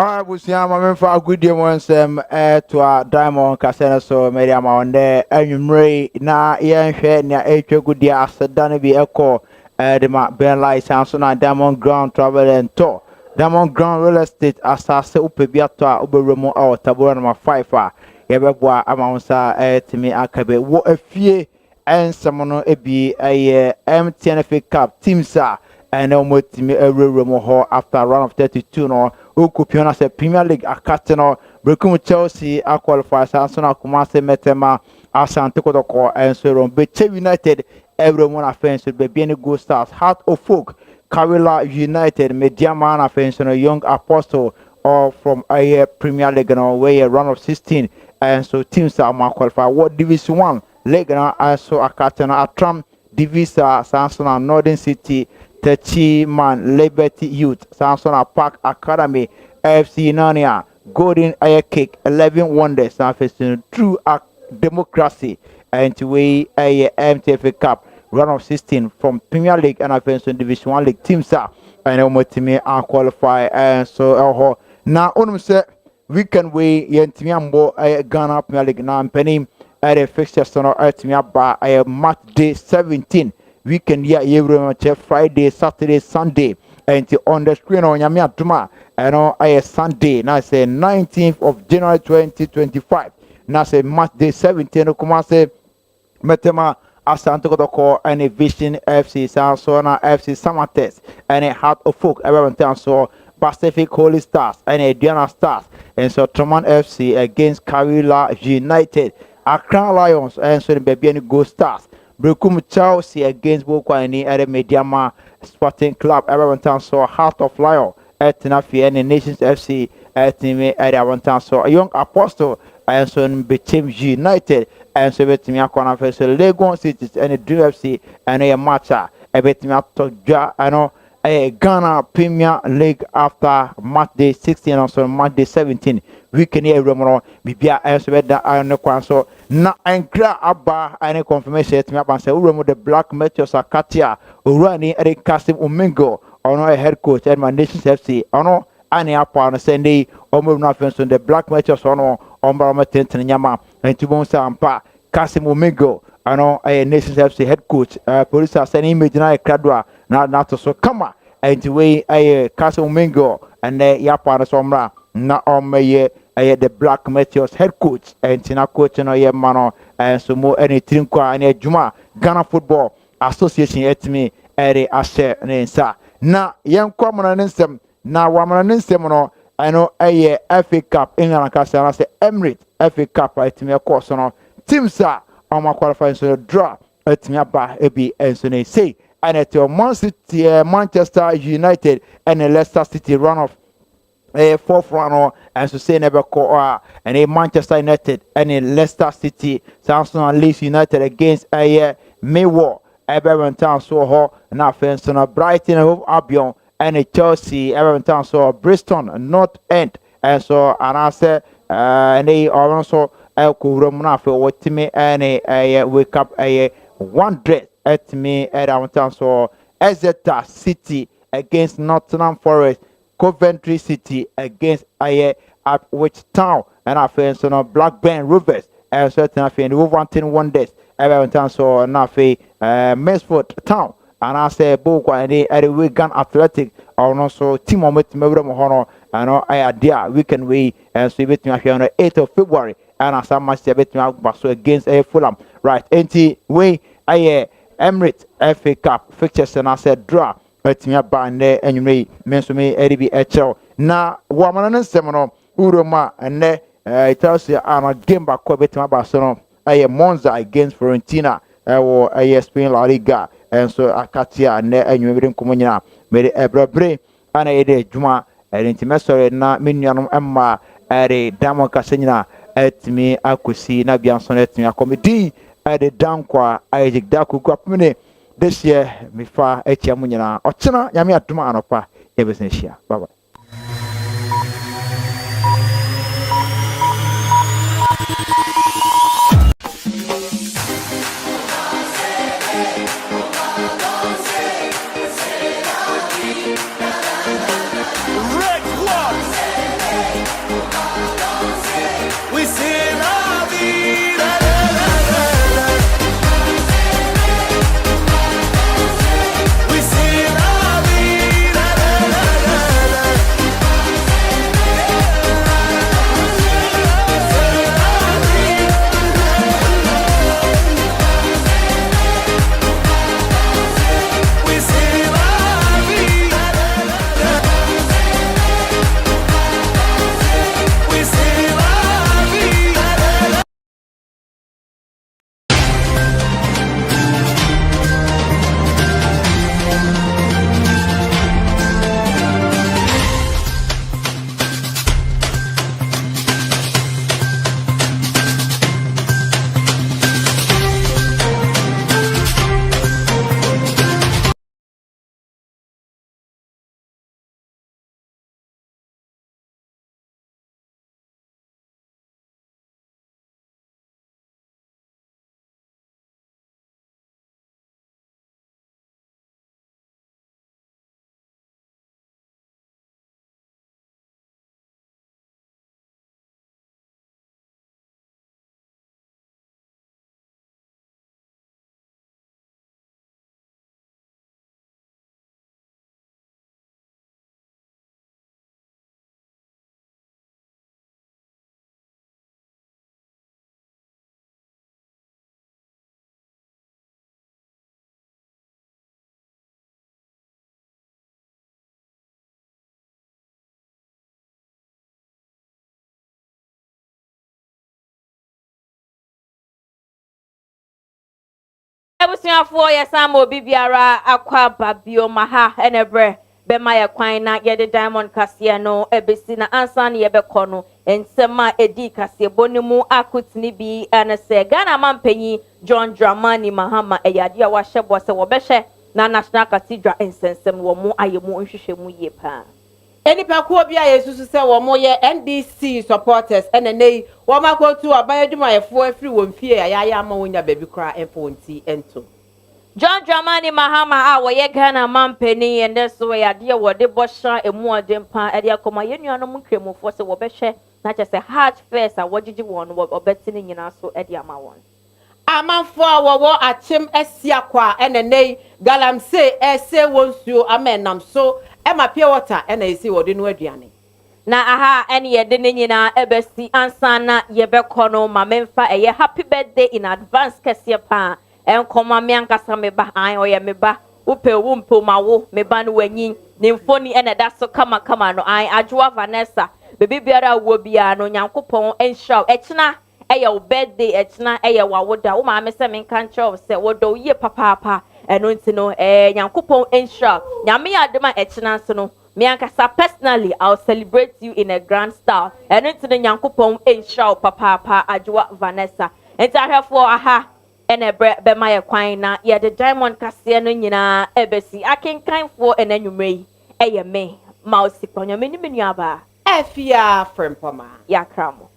Ah, busia ma for a good day once to a diamond casena so media ma on there anwumre na yen hwe na etwa good day asedane bi ekọ de ma ben license na diamond ground travel and tour diamond ground real estate asase upebi ato a oberemo a otaboro na 5 a yebeboa amaunsa timi akabe wo afie ensem no ebi MTNF Cup teams a and almost me ho after round of 32 no okupiona se Premier League akate no brekum Chelsea a qualify Arsenal Kumase Metema Asante Kotoko and so on Beche United everyone offense be any Go Stars Heart of Folk Karela United Mediaman offense no Young Apostle or from a Premier League no way a round of 16 and so teams are qualify what Division 1 league no also akate no Atram Divisa Samsung Northern City Techi Man Liberty Youth Samsung Park Academy FC Nania Golden Air Cake 11 Wonders facing True Democracy and to way a MTF Cup round of 16 from Premier League and Offensive Division 1 League teams are and almost me are qualify and so now on say weekend way yentimi ambo Ghana Premier League na penny at a fixture sono me ba a match day 17 weekend ya every Friday, Saturday, Sunday, and on the screen on Yami Atuma, and on a Sunday, now say 19th of January 2025. Now say match day 17, Kumase Metema Asante Kotoko and a Vision FC Sansona FC Samates and a Heart of Folk everyone so Pacific Holy Stars and a Diana Stars and so Truman FC against Karela United, Accra Lions and so the Baby Go Stars. Brekum Chelsea against Bokwani at the Mediama Sporting Club. Everyone town saw Heart of Lion at Nafi and the Nations FC at me at everyone town saw a Young Apostle and so Betim United and so Betimia Corner so Legon Cities and the Dream FC and a matcha. A Betimia Toja I know a Ghana Premier League after match day 16 and so match day 17. We can hear Romano Bibia and so that I know so na enkra aba any confirmation to me up and say Uromo the Black Meteors Akatia Urani Eric Kasim Umingo ono a head coach at my Nations FC ono ani apa on Sunday omo na fence the Black Meteors ono ombara tenten nyama and to bon sampa Kasim Umingo ano a Nations FC head coach police are sending image na kradwa na to so kama and to way a Kasim Umingo and yapa na somra na omaye the Black Meteors head coach and tina coach no ye mano and so mo any trinkwa any juma Ghana Football Association etimi ere ashe nensa na yenkwa mo na nsem na wa mo na nsem no ano FA Cup England kasa na se Emirates FA Cup etimi course no teams are on qualifying so draw etimi aba ebi enso ne say and at Man City Manchester United and Leicester City run off fourth runner and so say never call and a Manchester United and a Leicester City Samsung Leeds United against a Millwall Everton Town so ho na fence na Brighton and Albion and a Chelsea Everton Town so Bristol North End and so and I say and they also kurom na for what me and a wake up a 100 at me at our town so Exeter City against Nottingham Forest Coventry City against Ipswich Town and our friends on Blackburn Rovers and certain affair Wolverhampton Wanderers everyone town so nafe Mansfield Town and I say Boko and the Wigan Athletic or also team on with Mebram Honor and I idea we can we and so bet me on the 8th of February and as I must bet me so against a Fulham right anti we Emirates FA Cup fixtures and I said draw etimi aba ne anwumre menso me eribi echo na wamana nsem no uroma ene Chelsea ana game back betima aba so no Monza against Fiorentina wo Spain La Liga and so akatia ne anwumre nkomo nyina mere ebrebre ana ede juma entime sore na menuanom emma ere damo kasanyina etimi akosi na bianso etimi akomedi ede dankwa Isaac Daku kwapmene this year me fa etia munyina ochena nyame aduma anopa ye business share bye bye. Ebusuafo ya samo bibiara akwa babio maha enebre be ma ye kwan na ye de diamond kase no ebesi na ansa na ye be kono ensema edi kase bonimu akutini bi anase Ghana mampanyi John Dramani Mahama eyade a wahye se wo behye na National Cathedral ensensem wo mu ayemu nhwehwemu ye pa Enipa ko bia Yesu se wo mo ye NDC supporters enenei wo makotu abayadwuma yefo afiri wo mfie ayaya ma wonya baby kra emfonti ento John Dramani Mahama a wo ye Ghana mampani ende so yade wo de bosha emu odempa ade akoma yenuanom nkremofo se wo behye na che se heart first a wogigi won wo obetini nyina so ade ama won amanfo a wo achem esia kwa enenei galamse ese wonsuo amenam so Emma pure water and I see what in Wediani. Na aha any ye de nyina ebesi ansana ye be kono ma memfa eye happy birthday in advance kese pa en koma me ankasa me ba an oye me ba upe wumpo mawo me ba no wanyin ne mfoni ene da so kama no an adwoa Vanessa bebi biara wo bia no nyankopon enshaw echina eye wo birthday echina eye wa woda wo ma me se me kan chew se wodo ye papa eno ntino nyankopon enshaw nyame adema echina so no me ankasa personally I'll celebrate you in a grand style eno ntino nyankopon enshaw papa adwoa Vanessa entahwefo aha ene be ma ye kwan na ye de diamond kase no nyina ebesi akenkanfo enanwumrei eye me mausi ponyo me ni menuaba efia frempoma yakramo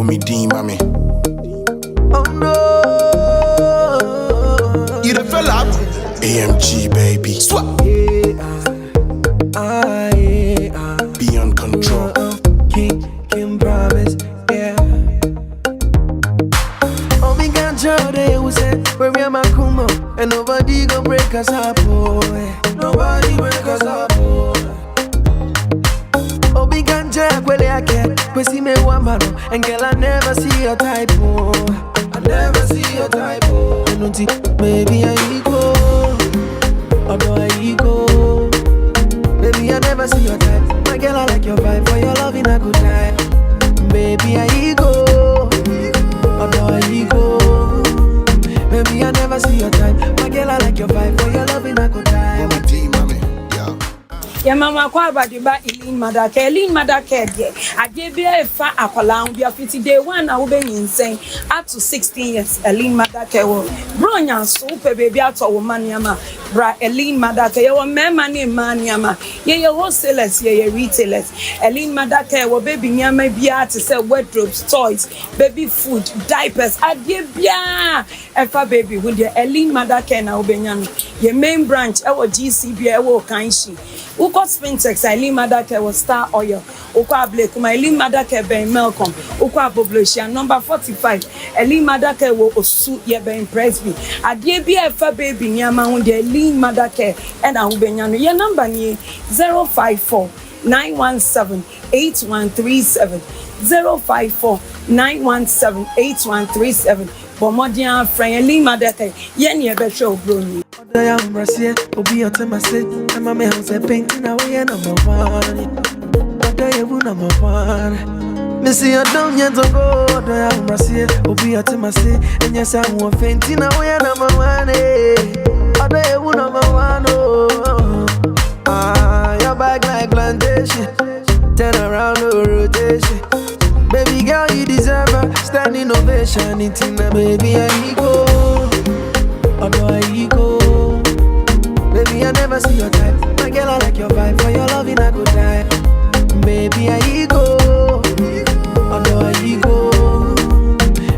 Me Dean, mommy. Oh no, You the fella. AMG, baby. Swap. Beyond control. King promise, yeah. Oh, me got Jody, who said, where we are my kumo, and nobody gon' break us up, boy. Nobody break us up, boy. Oh, big and jack, well, I can't. We see me one man, and girl, I never see your type, oh. I never see your type, oh. I don't think, maybe I go. Although I go. Baby, I never see your type. My girl, I like your vibe. For your loving, I could die. Baby, I go. Although I go. Baby, I never see your type. My girl, I like your vibe. For your loving, I could die. Ya mama kwa badiba Eileen Madake de adebia efa akwala bia fiti day 1 na wo be nyin up to 16 years Eileen Madake wo bronya so pe baby ato wo maniama bra Eileen Madake ye wo mema ne maniama ye wholesalers ye retailers Eileen Madake wo baby nyama bia te say wardrobes toys baby food diapers adebia efa baby wo de Eileen Madake na wo benya no ye main branch e wo GCB e wo kanshi Uko Spintex, Eileen Madake was Star Oil. Uko Blake, my Eileen Madake Ben Malcolm. Uko Poblacion number 45. Eileen Madake wo osu ye Ben Presby. Adebia fa baby nyama hunde Eileen Madake and a ubenyano. Your number ni 054 917 8137 054 917 8137. Bomodian friend Eileen Madake. Yen ye be show brony. I am Brazil, Obi Otemase, and my man said painting away number one. But I am number one. Missy, I don't yet to go. I am Brazil, Obi Otemase, and yes, I want painting away number one. But I am number one. Oh, your bag like plantation. Turn around. shining thing, my baby, I go. Oh no, I go. Baby, I never see your type. My girl, I like your vibe. For your loving, I go die. Baby, I go. Oh no, I go.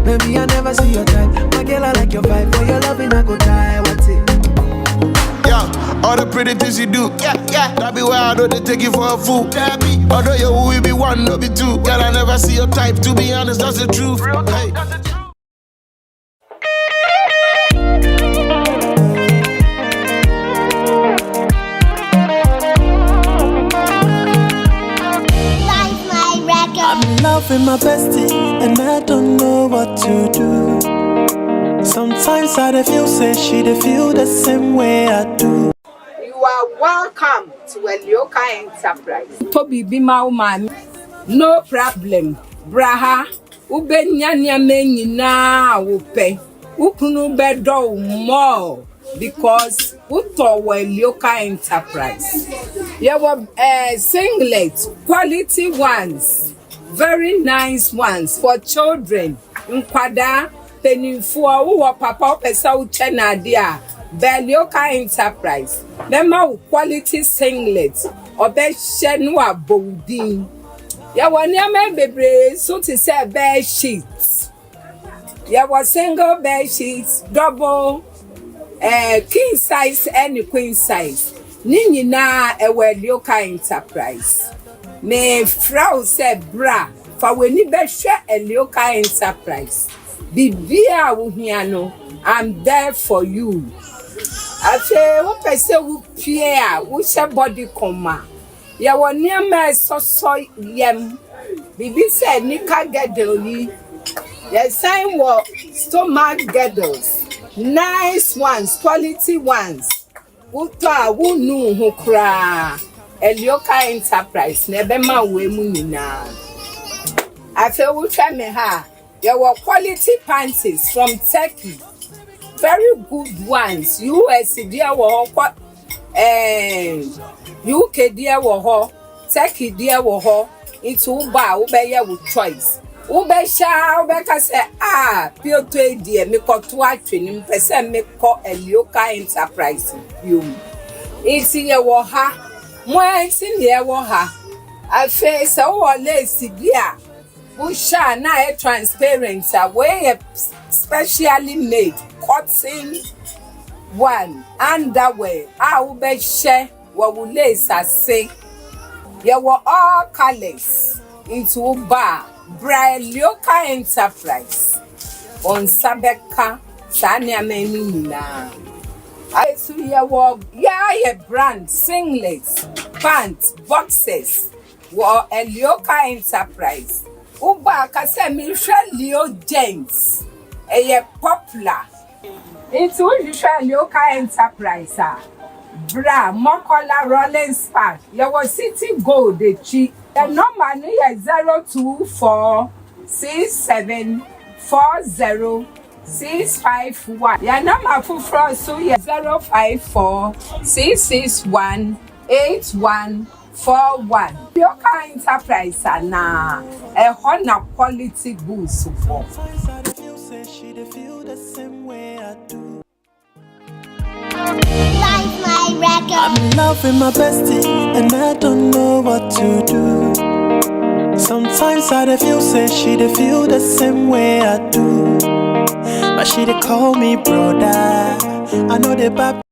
Baby, I never see your type. My girl, I like your vibe. For your loving, I go die. What's it? Yeah, all the pretty things you do. Yeah. That be why I know they take you for a fool. That be. Although you will be one, no be two. Girl, I never see your type. To be honest, that's the truth. Hey. I'm in love with my bestie, and I don't know what to do. Sometimes I feel say she feel the same way I do. You are welcome to Elioka Enterprise. Toby Bima man, no problem. Braha, ube nyanya menyi na upe. Ukunu bedo more because uto Elioka Enterprise. You were singlet, quality ones. Very nice ones for children. Nkwada penifua uwa papa pesa uchena dia. Elioka Enterprise. Nema quality singlet. Obe shenwa boudin. Ya wanyame bebre so to say bed sheets. Ya was single bed sheets, double, king size and queen size. Nini na Elioka Enterprise. Me frau se bra fa weni be hwe Elioka Enterprise. Bibia wo hia no, I'm there for you. Afe wo pese wo pie a wo she body koma. Ya woni ama so yem. Bibi se nika gedeli. Ya sign wo stomach girdles. Nice ones, quality ones. Wo to a wo nu ho kra. Elioka Enterprise nebe ma we mu nyina. Afi wo twa me ha. There were quality panties from Turkey. Very good ones. US dear wo ho UK dear wo ho. Turkey dear wo ho. Itu ba wo be ye wo choice. Wo be sha wo be ka say pio to e die me ko to atwe ni mpese me ko Elioka Enterprise. You. Iti ye wo ha. Mwen sin ye wo ha. Afi se wo lace bia. Busha na e transparent way specially made cotton one underwear. Wo be share wo lace ase. Ye were all colors into bar. Elioka Enterprise on Sabeka Sanya Menina. I see your brand singlets, pants, boxes. Were Elioka Enterprise. Uba kase Michelle Leo James. Popular. It's Elioka Enterprise. Bra, Mokola Rolling Spark. Your City Gold, the cheap. The number is 024 67 40 651. Your number for Frost is 054 661 8141. Elioka Enterprise na a honor quality boost for. I'm in love with my bestie, and I don't know what to do. Sometimes I feel say she feel the same way I do. But she call me brother. I know the bad